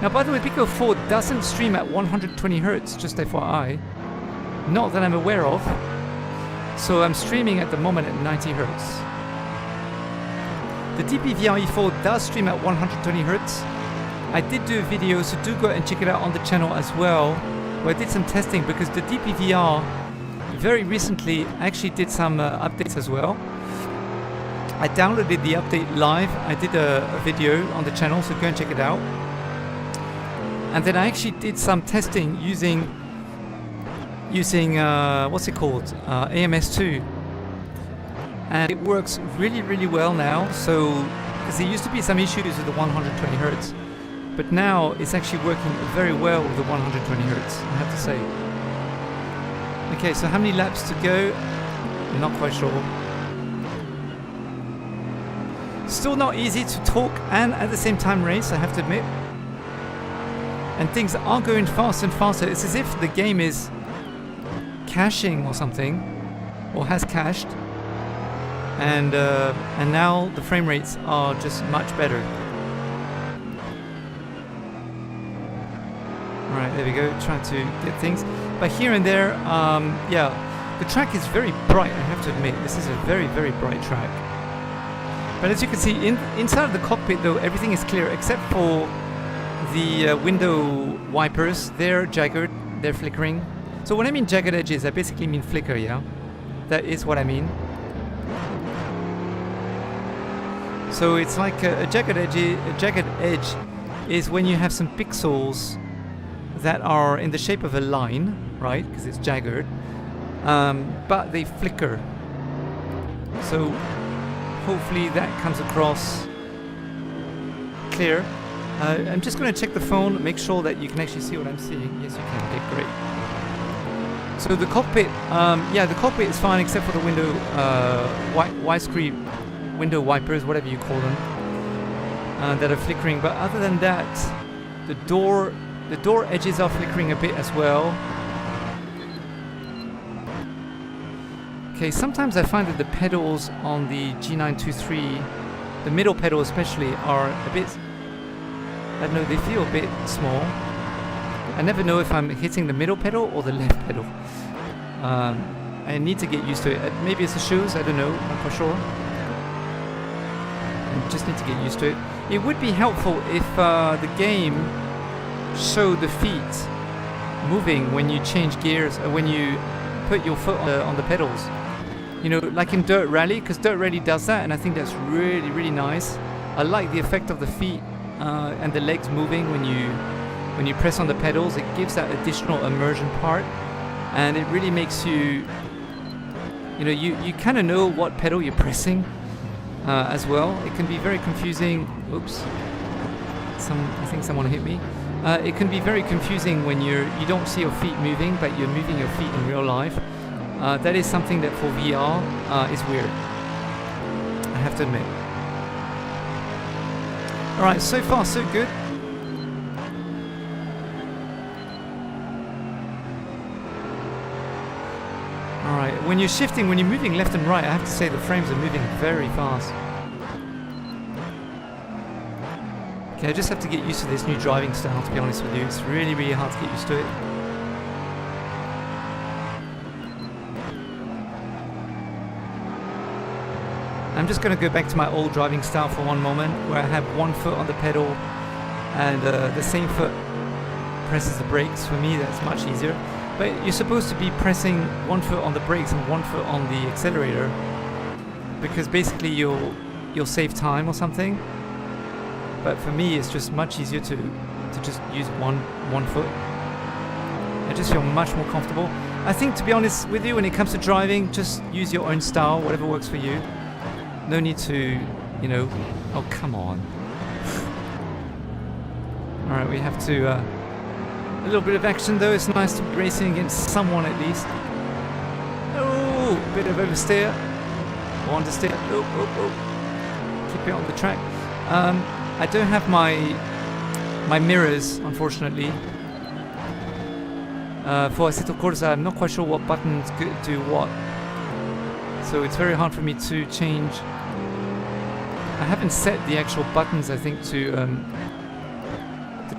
now, by the way, Pico 4 doesn't stream at 120 Hz, just FYI, not that I'm aware of. So I'm streaming at the moment at 90 Hz. The DPVR E4 does stream at 120 Hz. I did do a video, so do go and check it out on the channel as well, where I did some testing, because the DPVR very recently actually did some updates as well. I downloaded the update live. I did a video on the channel, so go and check it out. And then I actually did some testing using what's it called, AMS2, and it works really, really well now. So, because there used to be some issues with the 120 Hz, but now it's actually working very well with the 120 Hz, I have to say. Okay, so how many laps to go? I'm not quite sure. Still not easy to talk and at the same time race, I have to admit. And things are going faster and faster. It's as if the game is caching or something, or has cached. And now the frame rates are just much better. Right, there we go, trying to get things. But here and there, yeah, the track is very bright, I have to admit. This is a very, very bright track. But as you can see, inside of the cockpit though, everything is clear except for the window wipers. They're jagged, they're flickering. So when I mean jagged edges, I basically mean flicker, yeah? That is what I mean. So it's like a jagged edge is when you have some pixels that are in the shape of a line, right? Because it's jagged, but they flicker. So hopefully that comes across clear. I'm just going to check the phone, make sure that you can actually see what I'm seeing. Yes, you can. Okay, great. So the cockpit, yeah, the cockpit is fine except for the window, widescreen window wipers, whatever you call them, that are flickering. But other than that, the door edges are flickering a bit as well. Okay, sometimes I find that the pedals on the G923, the middle pedal especially, are a bit, I don't know, they feel a bit small. I never know if I'm hitting the middle pedal or the left pedal. I need to get used to it. Maybe it's the shoes, I don't know, I'm not sure. I just need to get used to it. It would be helpful if the game showed the feet moving when you change gears, when you put your foot on the pedals. You know, like in Dirt Rally, because Dirt Rally does that, and I think that's really, really nice. I like the effect of the feet and the legs moving when you press on the pedals. It gives that additional immersion part, and it really makes you, you know, you kind of know what pedal you're pressing as well. It can be very confusing. Oops, I think someone hit me. It can be very confusing when you don't see your feet moving, but you're moving your feet in real life. That is something that for VR is weird, I have to admit. Alright, so far so good. Alright, when you're shifting, when you're moving left and right, I have to say the frames are moving very fast. Okay, I just have to get used to this new driving style, to be honest with you. It's really, really hard to get used to it. I'm just going to go back to my old driving style for one moment, where I have one foot on the pedal and the same foot presses the brakes. For me, that's much easier. But you're supposed to be pressing one foot on the brakes and one foot on the accelerator, because basically you'll save time or something. But for me, it's just much easier to just use one foot. I just feel much more comfortable. I think, to be honest with you, when it comes to driving, just use your own style, whatever works for you. No need to, you know... Oh, come on. Alright, we have to... a little bit of action, though. It's nice to be racing against someone, at least. Oh, a bit of oversteer. Or understeer. Oh, oh, oh. Keep it on the track. I don't have my mirrors, unfortunately. For Assetto Corsa, I'm not quite sure what buttons do what. So it's very hard for me to change. I haven't set the actual buttons, I think, to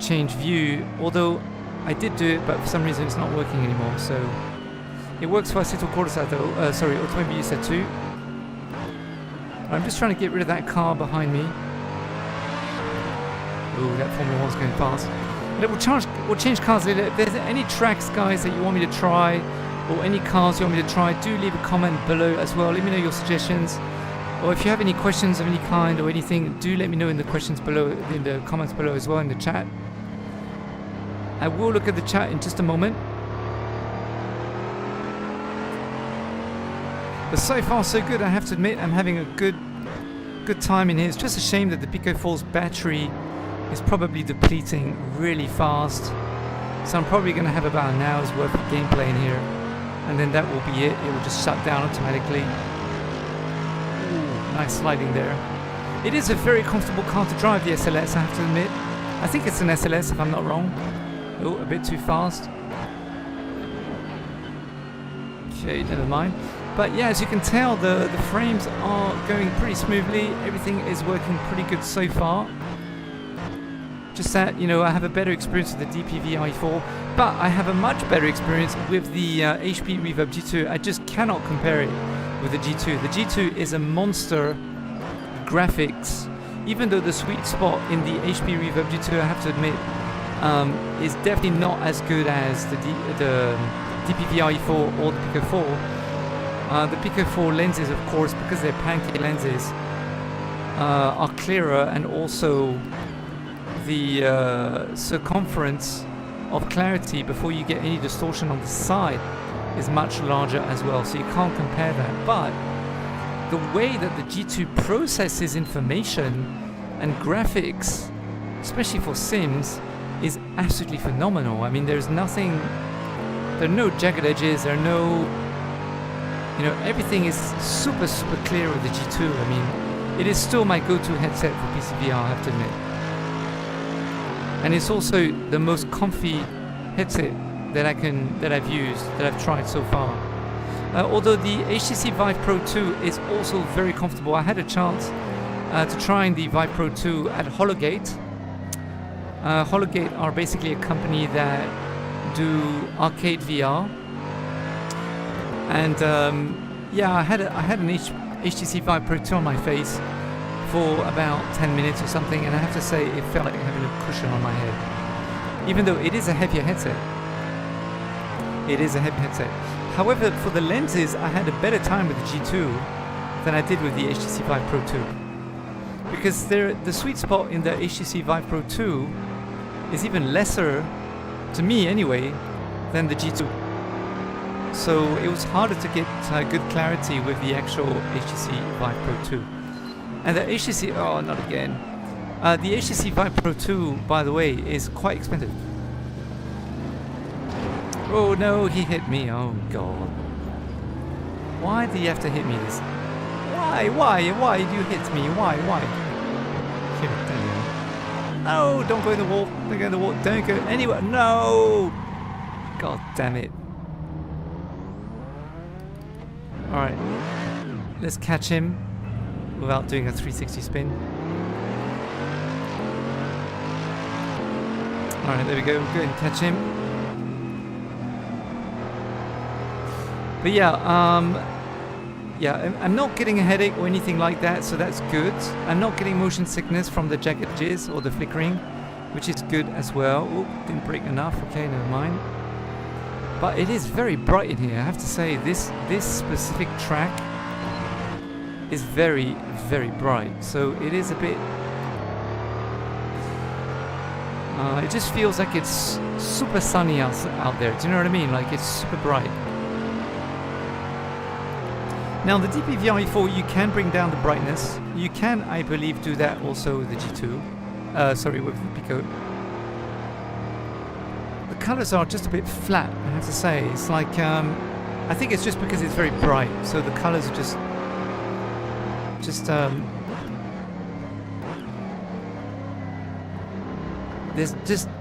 change view, although I did do it, but for some reason it's not working anymore. So it works for Assetto Corsa though, sorry, Automobilista 2. I'm just trying to get rid of that car behind me. Oh, that Formula 1's going fast. And we'll change cars later. If there's any tracks, guys, that you want me to try, or any cars you want me to try, do leave a comment below as well. Let me know your suggestions. Or if you have any questions of any kind or anything, do let me know in the questions below, in the comments below as well, in the chat. I will look at the chat in just a moment. But so far so good, I have to admit. I'm having a good time in here. It's just a shame that the Pico 4's battery is probably depleting really fast. So I'm probably going to have about an hour's worth of gameplay in here. And then that will be it. It will just shut down automatically. Ooh, nice sliding there. It is a very comfortable car to drive, the SLS, I have to admit. I think it's an SLS if I'm not wrong. Oh, a bit too fast. Okay, never mind. But yeah, as you can tell, the frames are going pretty smoothly. Everything is working pretty good so far. Just that, you know, I have a better experience with the DPV i4, but I have a much better experience with the HP Reverb G2. I just cannot compare it with the G2. The G2 is a monster graphics, even though the sweet spot in the HP Reverb G2, I have to admit, is definitely not as good as the DPV i4 or the Pico 4. The Pico 4 lenses, of course, because they're pancake lenses, are clearer, and also the circumference of clarity before you get any distortion on the side is much larger as well, so you can't compare that. But the way that the G2 processes information and graphics, especially for Sims, is absolutely phenomenal. I mean, there's nothing, there are no jagged edges, there are no, you know, everything is super clear with the G2. I mean, it is still my go-to headset for PCVR, I have to admit. And it's also the most comfy headset that I've used, that I've tried so far. Although the HTC Vive Pro 2 is also very comfortable. I had a chance to try the Vive Pro 2 at Hologate. Hologate are basically a company that do arcade VR. And yeah, I had an HTC Vive Pro 2 on my face for about 10 minutes or something, and I have to say it felt like having a cushion on my head. Even though it is a heavier headset. It is a heavy headset. However, for the lenses, I had a better time with the G2 than I did with the HTC Vive Pro 2. Because the sweet spot in the HTC Vive Pro 2 is even lesser, to me anyway, than the G2. So it was harder to get good clarity with the actual HTC Vive Pro 2. And the HTC, oh, not again. The HTC Vive Pro 2, by the way, is quite expensive. Oh no, he hit me, oh god. Why do you have to hit me this? Why do you hit me? Why? Here, there you go. No, don't go in the wall, don't go in the wall, don't go anywhere, no! God damn it. Alright, let's catch him without doing a 360 spin. Alright, there we go, go ahead and catch him. But yeah, yeah, I'm not getting a headache or anything like that, so that's good. I'm not getting motion sickness from the jagged edges or the flickering, which is good as well. Oh, didn't break enough. Okay, never mind. But it is very bright in here. I have to say, this specific track is very, very bright. So it is a bit... it just feels like it's super sunny out there. Do you know what I mean? Like it's super bright. Now the DPVR E4, you can bring down the brightness. You can, I believe, do that also with the G2. Sorry, with the Pico. The colors are just a bit flat, I have to say. It's like, I think it's just because it's very bright. So the colors are just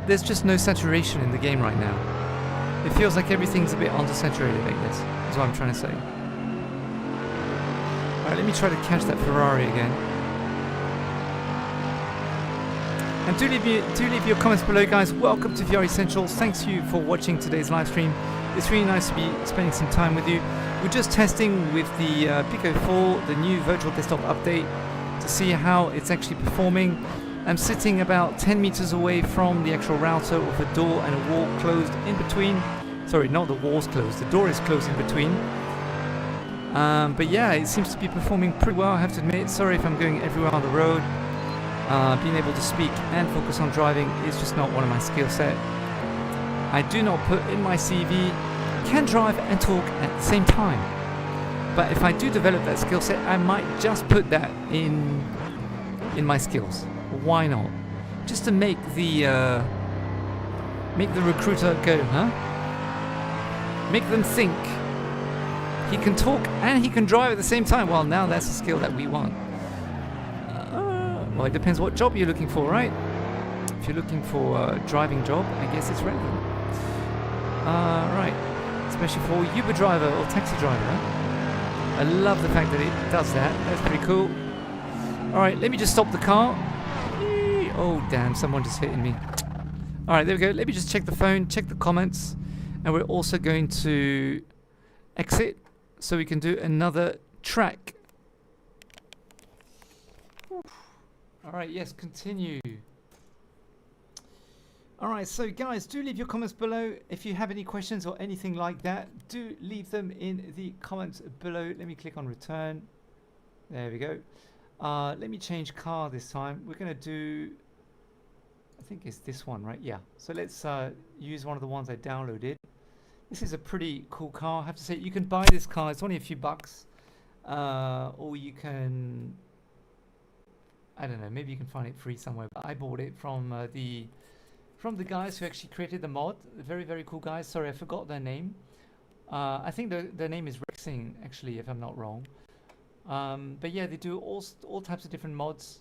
there's just no saturation in the game right now. It feels like everything's a bit undersaturated, I guess. That's what I'm trying to say. Alright, let me try to catch that Ferrari again. And do leave your comments below, guys. Welcome to VR Essentials. Thanks you for watching today's live stream. It's really nice to be spending some time with you. We're just testing with the Pico 4, the new virtual desktop update, to see how it's actually performing. I'm sitting about 10 meters away from the actual router with a door and a wall closed in between. Sorry, not the wall's closed, the door is closed in between. But yeah, it seems to be performing pretty well, I have to admit. Sorry if I'm going everywhere on the road. Being able to speak and focus on driving is just not one of my skill set. I do not put in my CV, can drive and talk at the same time. But if I do develop that skill set, I might just put that in my skills. Why not? Just to make the recruiter go, huh? Make them think he can talk and he can drive at the same time. Well, now that's a skill that we want. Well, it depends what job you're looking for, right? If you're looking for a driving job, I guess it's relevant. Right. Especially for Uber driver or taxi driver. I love the fact that it does that. That's pretty cool. Alright, let me just stop the car. Oh, damn, someone just hitting me. Alright, there we go. Let me just check the phone, check the comments. And we're also going to exit so we can do another track. Alright, yes, continue. Alright, so guys, do leave your comments below. If you have any questions or anything like that, do leave them in the comments below. Let me click on return. There we go. Let me change car this time. We're going to do, I think it's this one, right? Yeah. So let's use one of the ones I downloaded. This is a pretty cool car. I have to say, you can buy this car. It's only a few bucks. Or you can, I don't know, maybe you can find it free somewhere. But I bought it from the guys who actually created the mod. Very, very cool guys. Sorry, I forgot their name. I think their name is Rexing, actually, if I'm not wrong. But yeah, they do all types of different mods,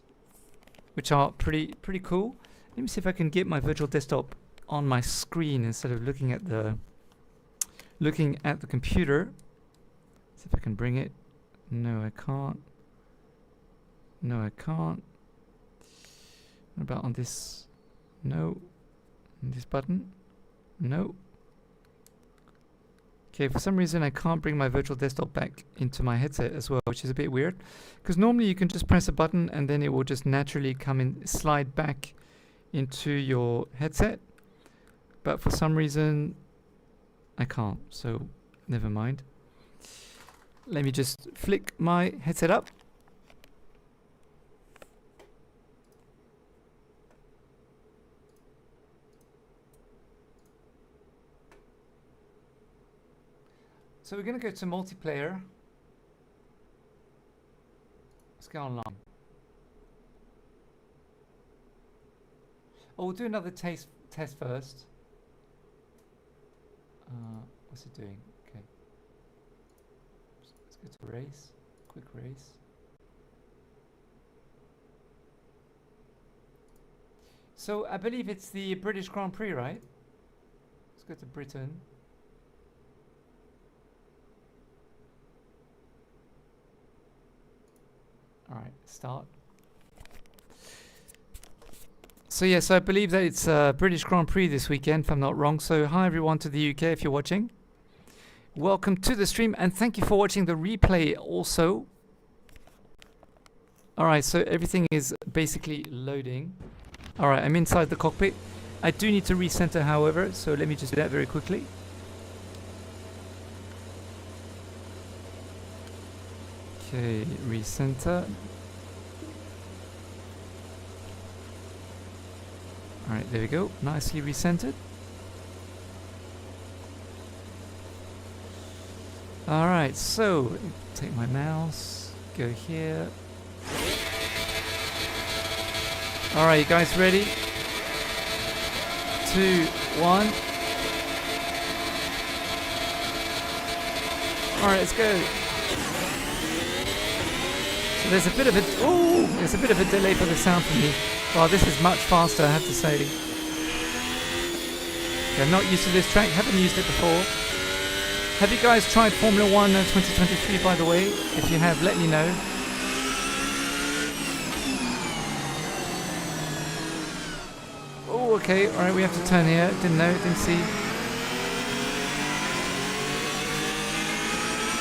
which are pretty cool. Let me see if I can get my virtual desktop on my screen instead of looking at the computer. See if I can bring it. No, I can't. No, I can't. What about on this? No. On this button? No. Okay, for some reason I can't bring my virtual desktop back into my headset as well, which is a bit weird. Because normally you can just press a button and then it will just naturally come in, slide back into your headset. But for some reason I can't, so never mind. Let me just flick my headset up. So we're going to go to multiplayer. Let's go online. Oh, we'll do another test first. What's it doing? Okay. Let's go to race. Quick race. So I believe it's the British Grand Prix, right? Let's go to Britain. Alright, start. So yes, I believe that it's British Grand Prix this weekend, if I'm not wrong. So hi everyone to the UK if you're watching. welcome to the stream, and thank you for watching the replay also. Alright, so everything is basically loading. Alright, I'm inside the cockpit. I do need to recenter, however, so let me just do that very quickly. Okay, recenter. Alright, there we go. Nicely recentered. Alright, so take my mouse, go here. Alright, you guys ready? 2, 1. Alright, let's go. So there's a bit of a delay for the sound for me. Well, this is much faster, I have to say. Okay, I'm not used to this track, haven't used it before. Have you guys tried Formula 1 2023, by the way? If you have, let me know. Oh, okay, alright, we have to turn here. Didn't know, didn't see.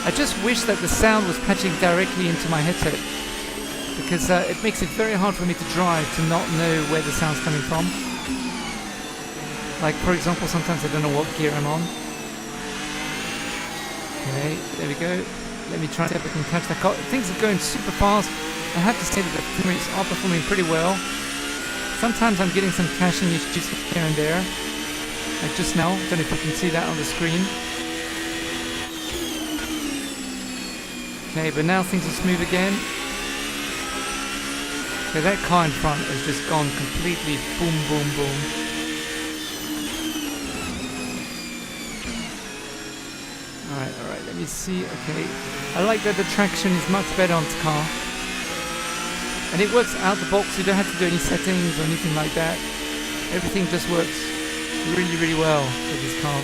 I just wish that the sound was patching directly into my headset, because it makes it very hard for me to drive to not know where the sound's coming from. Like, for example, sometimes I don't know what gear I'm on. Okay, there we go. Let me try to see if I can catch that car. Things are going super fast. I have to say that the frames are performing pretty well. Sometimes I'm getting some caching issues here and there. Like just now. Don't know if you can see that on the screen. Okay, but now things are smooth again. Okay, that car in front has just gone completely boom, boom, boom. Alright, let me see. Okay, I like that the traction is much better on this car. And it works out the box, you don't have to do any settings or anything like that. Everything just works really, really well with this car.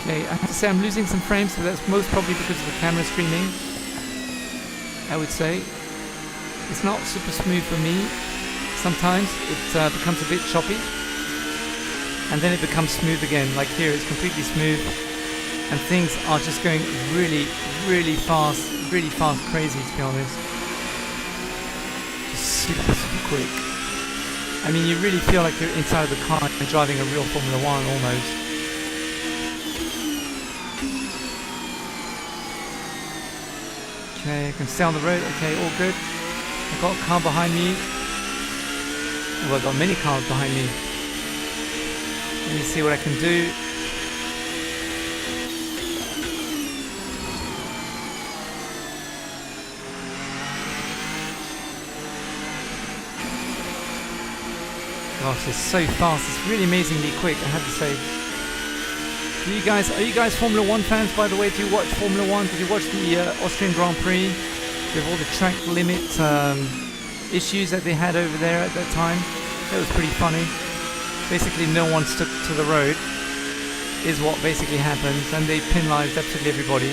Okay, I have to say I'm losing some frames, so that's most probably because of the camera streaming, I would say. It's not super smooth for me. Sometimes it becomes a bit choppy. And then it becomes smooth again. Like here, it's completely smooth. And things are just going really, really fast, crazy, to be honest. Just super, super quick. I mean, you really feel like you're inside of the car and driving a real Formula 1 almost. Okay, I can stay on the road. Okay, all good. I've got a car behind me. Well, I've got many cars behind me. Let me see what I can do. Gosh, it's so fast. It's really amazingly quick, I have to say. Are you guys Formula 1 fans, by the way? Do you watch Formula 1? Did you watch the Austrian Grand Prix with all the track limit issues that they had over there at that time? That was pretty funny. Basically, no one stuck to the road is what basically happened, and they penalized absolutely everybody.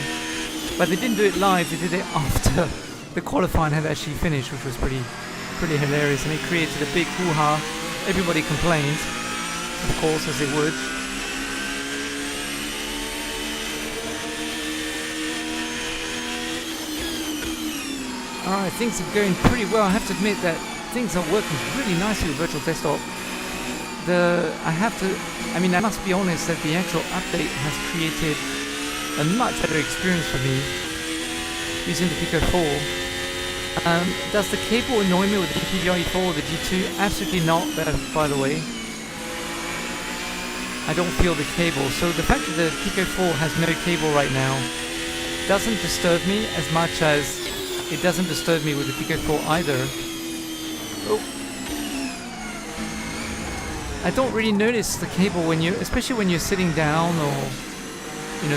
But they didn't do it live, they did it after the qualifying had actually finished, which was pretty hilarious, and it created a big hoo-ha. Everybody complained, of course, as they would. Alright, things are going pretty well. I have to admit that things are working really nicely with Virtual Desktop. I must be honest that the actual update has created a much better experience for me using the Pico 4. Does the cable annoy me with the PVRE4 or the G2? Absolutely not, by the way. I don't feel the cable. So the fact that the Pico 4 has no cable right now doesn't disturb me as much as it doesn't disturb me with the Pico 4 either. Oh. I don't really notice the cable especially when you're sitting down or,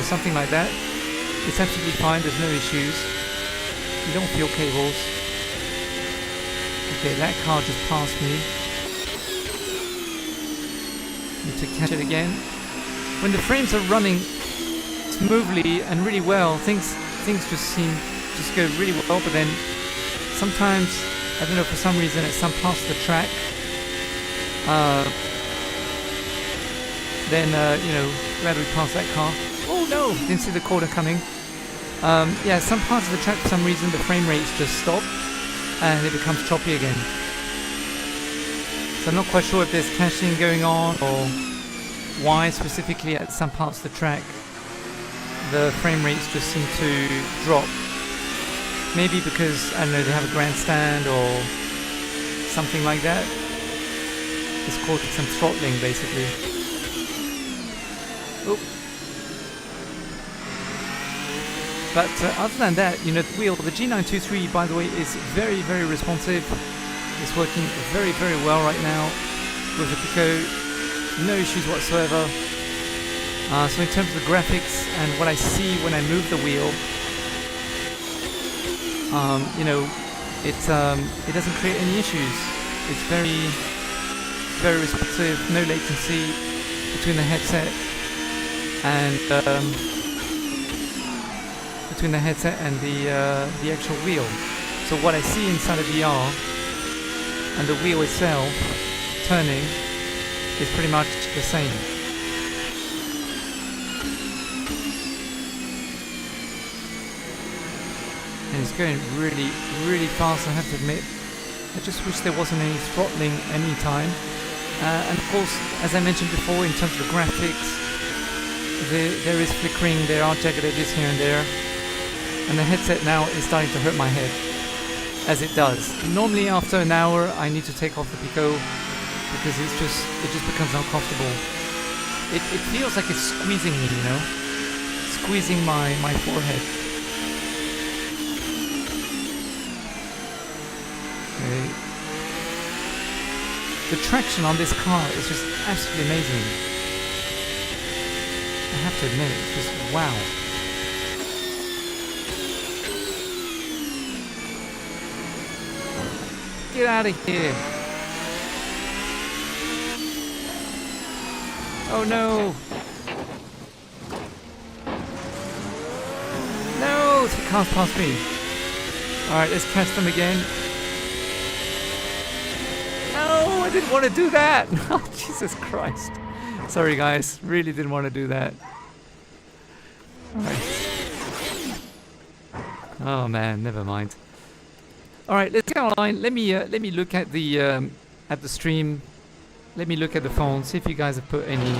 something like that. It's absolutely fine, there's no issues. You don't feel cables. Okay, that car just passed me. Need to catch it again. When the frames are running smoothly and really well, things just go really well, but then sometimes, I don't know, for some reason at some parts of the track, then Glad we passed that car. Oh no! Didn't see the corner coming. Yeah, some parts of the track, for some reason, the frame rates just stop and it becomes choppy again. So I'm not quite sure if there's caching going on or why specifically at some parts of the track the frame rates just seem to drop. Maybe because, I don't know, they have a grandstand or something like that. It's causing some throttling basically. Oh. But other than that, you know, the wheel, the G923, by the way, is very, very responsive. It's working very, very well right now with the Pico. No issues whatsoever. So in terms of the graphics and what I see when I move the wheel, you know, it doesn't create any issues. It's very, very responsive. No latency between the headset and the actual wheel. So what I see inside of VR and the wheel itself turning is pretty much the same. And it's going really, really fast, I have to admit. I just wish there wasn't any throttling any time. And of course, as I mentioned before, in terms of the graphics, there is flickering, there are jagged edges here and there. And the headset now is starting to hurt my head, as it does. Normally after an hour I need to take off the Pico because it just becomes uncomfortable. It feels like it's squeezing me, you know? Squeezing my forehead. Okay. The traction on this car is just absolutely amazing. I have to admit, it's just wow. Get out of here. Oh no. No, the car's past me. Alright, let's catch them again. No, I didn't want to do that. Oh, Jesus Christ. Sorry guys, really didn't want to do that. Alright. Oh man, never mind. All right, let's go online. Let me look at the stream. Let me look at the phone. See if you guys have put any.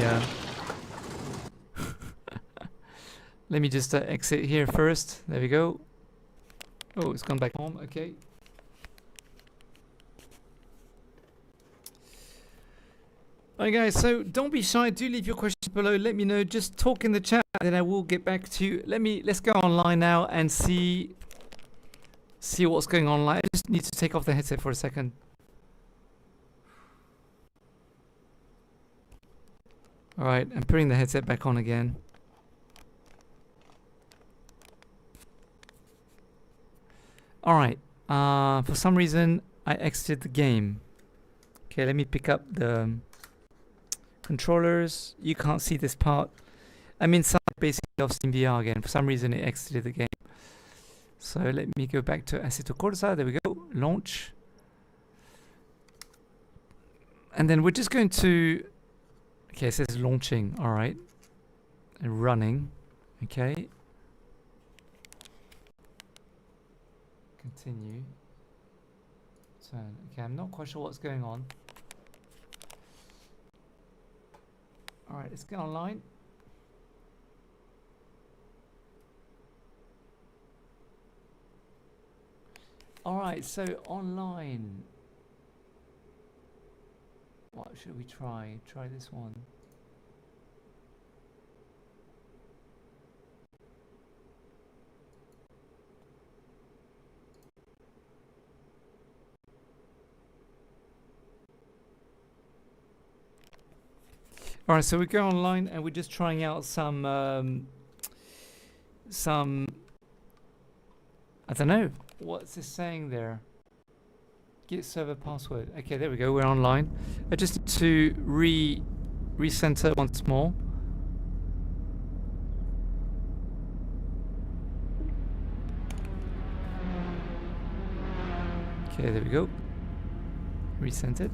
Let me just exit here first. There we go. Oh, it's gone back home. Okay. Alright, guys. So don't be shy. Do leave your questions below. Let me know. Just talk in the chat, and I will get back to you. Let's go online now and see what's going on. I just need to take off the headset for a second. Alright, I'm putting the headset back on again. Alright, for some reason I exited the game. Okay, let me pick up the controllers. You can't see this part. I'm inside basically of SteamVR again. For some reason it exited the game. So let me go back to Assetto Corsa. There we go. Launch. And then we're just going to... Okay, it says launching. All right. And running. Okay. Continue. Turn. Okay, I'm not quite sure what's going on. All right, let's get online. Alright, so online. What should we try? Try this one. Alright, so we go online and we're just trying out some I don't know. What's this saying there? Get server password. Okay, there we go. We're online. I just need to recenter once more. Okay, there we go. Recentered.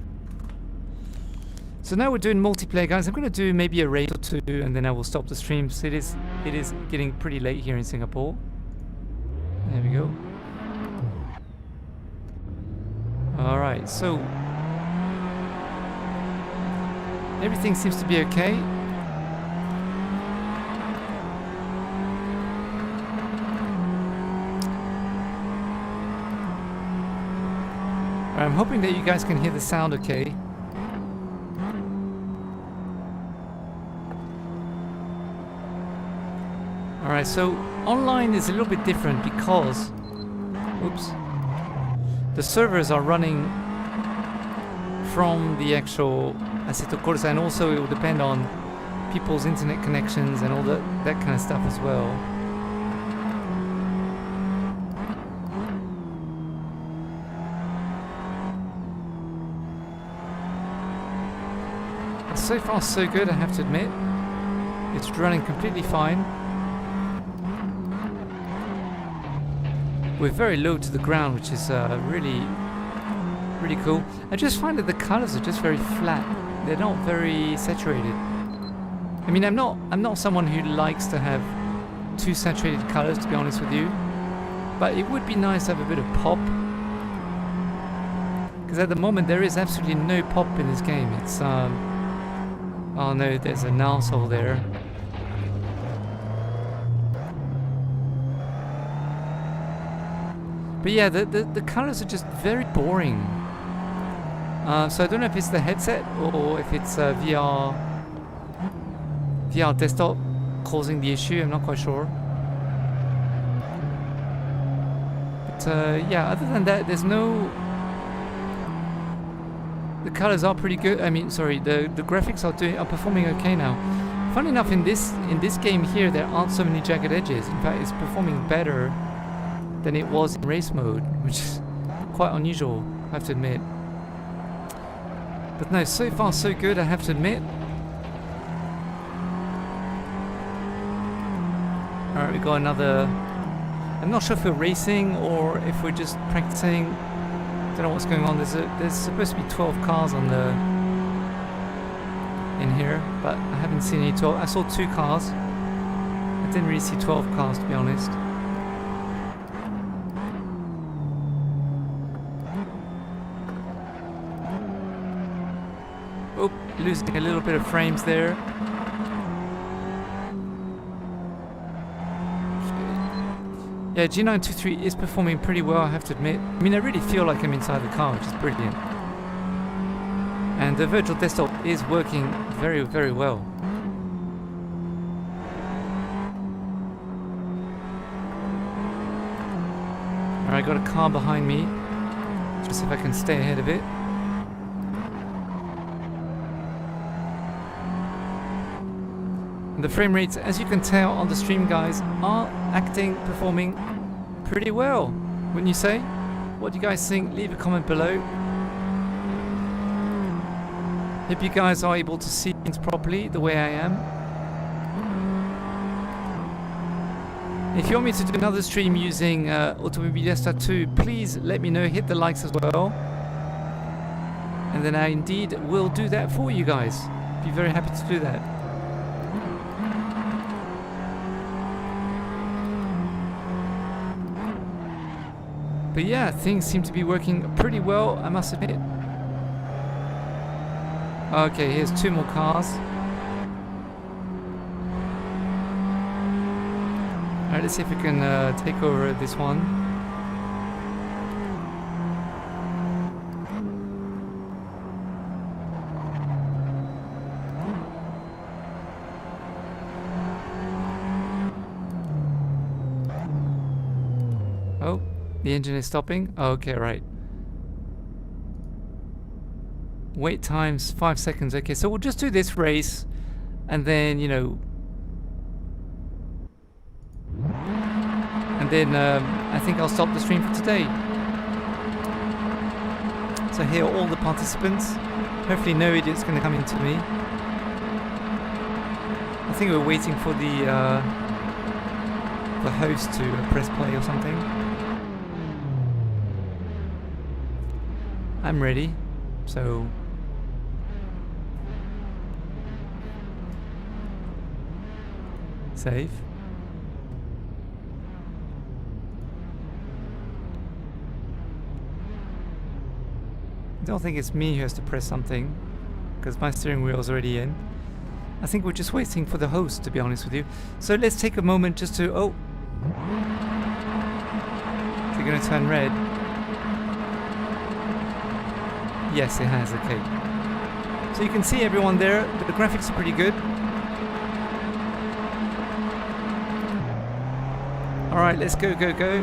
So now we're doing multiplayer, guys. I'm going to do maybe a race or two, and then I will stop the stream. So it is getting pretty late here in Singapore. There we go. All right, so everything seems to be okay. I'm hoping that you guys can hear the sound okay. Alright, so online is a little bit different because, oops, the servers are running from the actual Assetto Corsa, and also it will depend on people's internet connections and all that kind of stuff as well. So far so good, I have to admit. It's running completely fine. We're very low to the ground, which is really cool. I just find that the colors are just very flat. They're not very saturated. I mean, I'm not someone who likes to have too saturated colors, to be honest with you. But it would be nice to have a bit of pop. Because at the moment there is absolutely no pop in this game. It's oh no, there's an arsehole there. But yeah, the colors are just very boring. So I don't know if it's the headset or if it's VR desktop causing the issue. I'm not quite sure. But yeah, other than that, there's no. The colors are pretty good. I mean, sorry, the graphics are performing okay now. Funny enough, in this game here, there aren't so many jagged edges. In fact, it's performing better than it was in race mode, which is quite unusual, I have to admit. But no, so far so good, I have to admit. Alright, we got another. I'm not sure if we're racing or if we're just practicing. Don't know what's going on. There's supposed to be 12 cars on the in here, but I haven't seen any 12. I saw 2 cars. I didn't really see 12 cars, to be honest. Oh, losing a little bit of frames there. Yeah, G923 is performing pretty well, I have to admit. I mean, I really feel like I'm inside the car, which is brilliant. And the virtual desktop is working very, very well. Alright, I got a car behind me. Just see if I can stay ahead of it. And the frame rates, as you can tell on the stream, guys, are performing pretty well, wouldn't you say? What do you guys think? Leave a comment below. Hope you guys are able to see things properly the way I am. If you want me to do another stream using Automobilista 2, please let me know. Hit the likes as well. And then I indeed will do that for you guys. Be very happy to do that. But yeah, things seem to be working pretty well, I must admit. Okay, here's 2 more cars. Alright, let's see if we can take over this one. Oh, the engine is stopping. Oh, okay, right. Wait times 5 seconds. Okay, so we'll just do this race, and then, you know, and then I think I'll stop the stream for today. So here are all the participants. Hopefully no idiot's going to come into me. I think we're waiting for the host to press play or something. I'm ready, so Save. I don't think it's me who has to press something, because my steering wheel is already in. I think we're just waiting for the host, to be honest with you. So let's take a moment just to... Oh! Is it going to turn red? Yes, it has, okay. So you can see everyone there. The graphics are pretty good. Alright, let's go, go, go.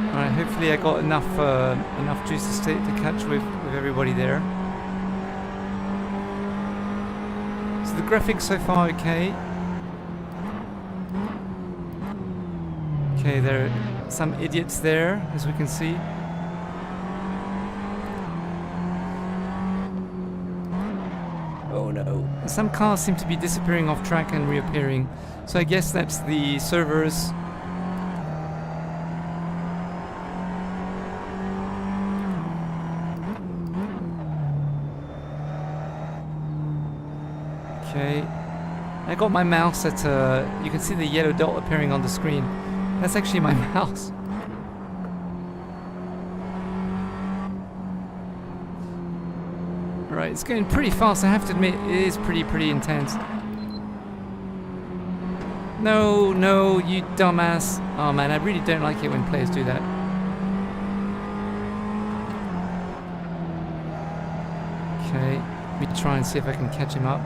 Alright, hopefully I got enough juice to catch with everybody there. So the graphics so far okay. Okay, there are some idiots there, as we can see. Oh no. Some cars seem to be disappearing off track and reappearing. So I guess that's the servers. Okay. I got my mouse at you can see the yellow dot appearing on the screen. That's actually my mouse. Right, it's going pretty fast, I have to admit. It is pretty intense. No, no, you dumbass. Oh man, I really don't like it when players do that. Okay, let me try and see if I can catch him up.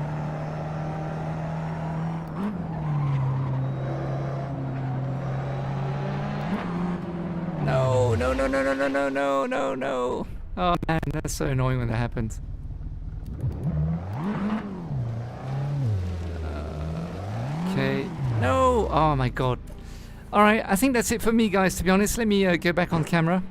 No, no, no, no, no, no, no, no, no, no. Oh man, that's so annoying when that happens. Okay. No! Oh my god. Alright, I think that's it for me, guys, to be honest. Let me go back on camera.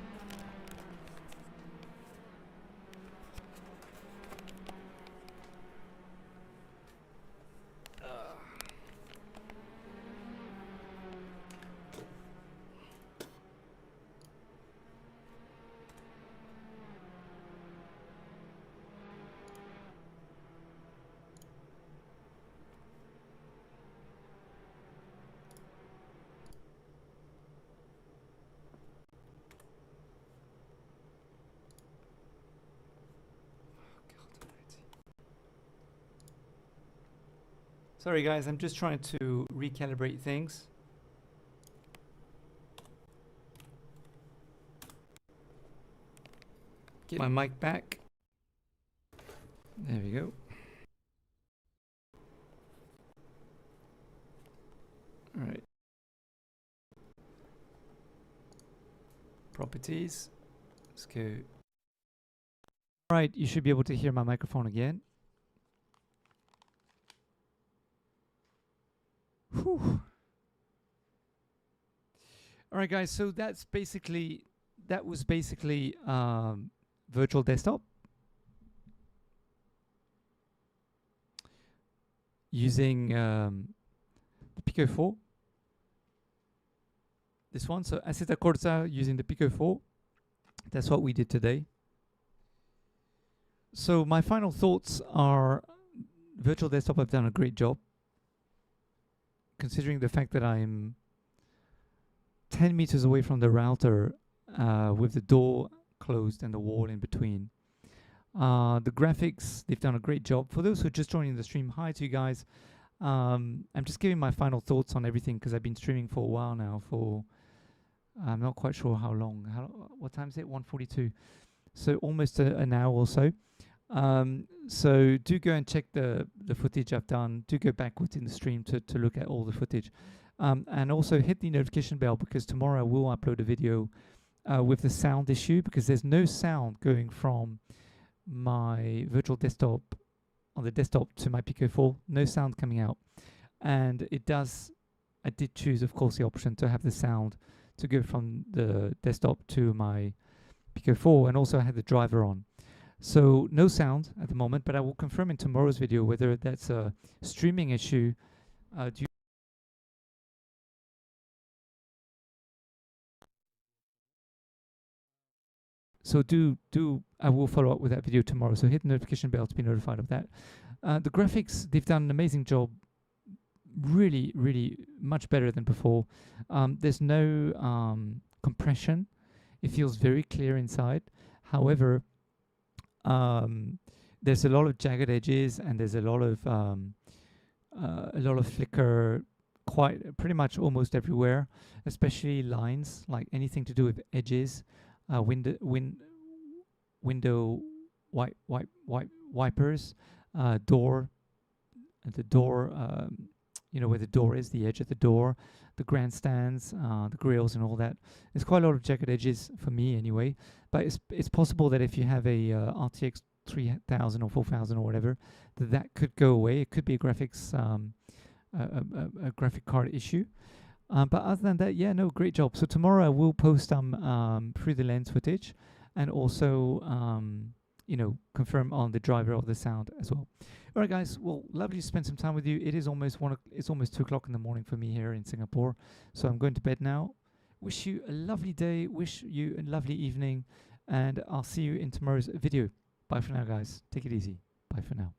Sorry guys, I'm just trying to recalibrate things. Get my mic back. There we go. All right. Properties. Let's go. All right, you should be able to hear my microphone again. Whew. All right, guys. So that was basically virtual desktop using the Pico 4. This one, so Assetto Corsa using the Pico 4. That's what we did today. So my final thoughts are, virtual desktop have done a great job, considering the fact that I'm 10 meters away from the router with the door closed and the wall in between. The graphics, they've done a great job. For those who are just joining the stream, hi to you guys. I'm just giving my final thoughts on everything because I've been streaming for a while now, for I'm not quite sure how long. What time is it? 1:42. So almost an hour or so. So do go and check the footage I've done. Do go backwards in the stream to look at all the footage. And also hit the notification bell, because tomorrow I will upload a video with the sound issue, because there's no sound going from my virtual desktop on the desktop to my Pico 4. No sound coming out. And I did choose, of course, the option to have the sound to go from the desktop to my Pico 4, and also I had the driver on. So no sound at the moment, but I will confirm in tomorrow's video whether that's a streaming issue. So I will follow up with that video tomorrow. So hit the notification bell to be notified of that. The graphics, they've done an amazing job. Really, really much better than before. There's no compression. It feels very clear inside. However, there's a lot of jagged edges, and there's a lot of flicker, pretty much almost everywhere, especially lines, like anything to do with edges, window wipers, door, the door, where the door is, the edge of the door, the grandstands, the grills, and all that. There's quite a lot of jagged edges for me anyway. But it's possible that if you have a RTX 3000 or 4000 or whatever, that could go away. It could be a graphics a graphic card issue. But other than that, yeah, no, great job. So tomorrow I will post through the lens footage, and also confirm on the driver of the sound as well. All right, guys. Well, lovely to spend some time with you. It is almost it's almost 2 o'clock in the morning for me here in Singapore. So I'm going to bed now. Wish you a lovely day. Wish you a lovely evening, and I'll see you in tomorrow's video. Bye for now, guys. Take it easy. Bye for now.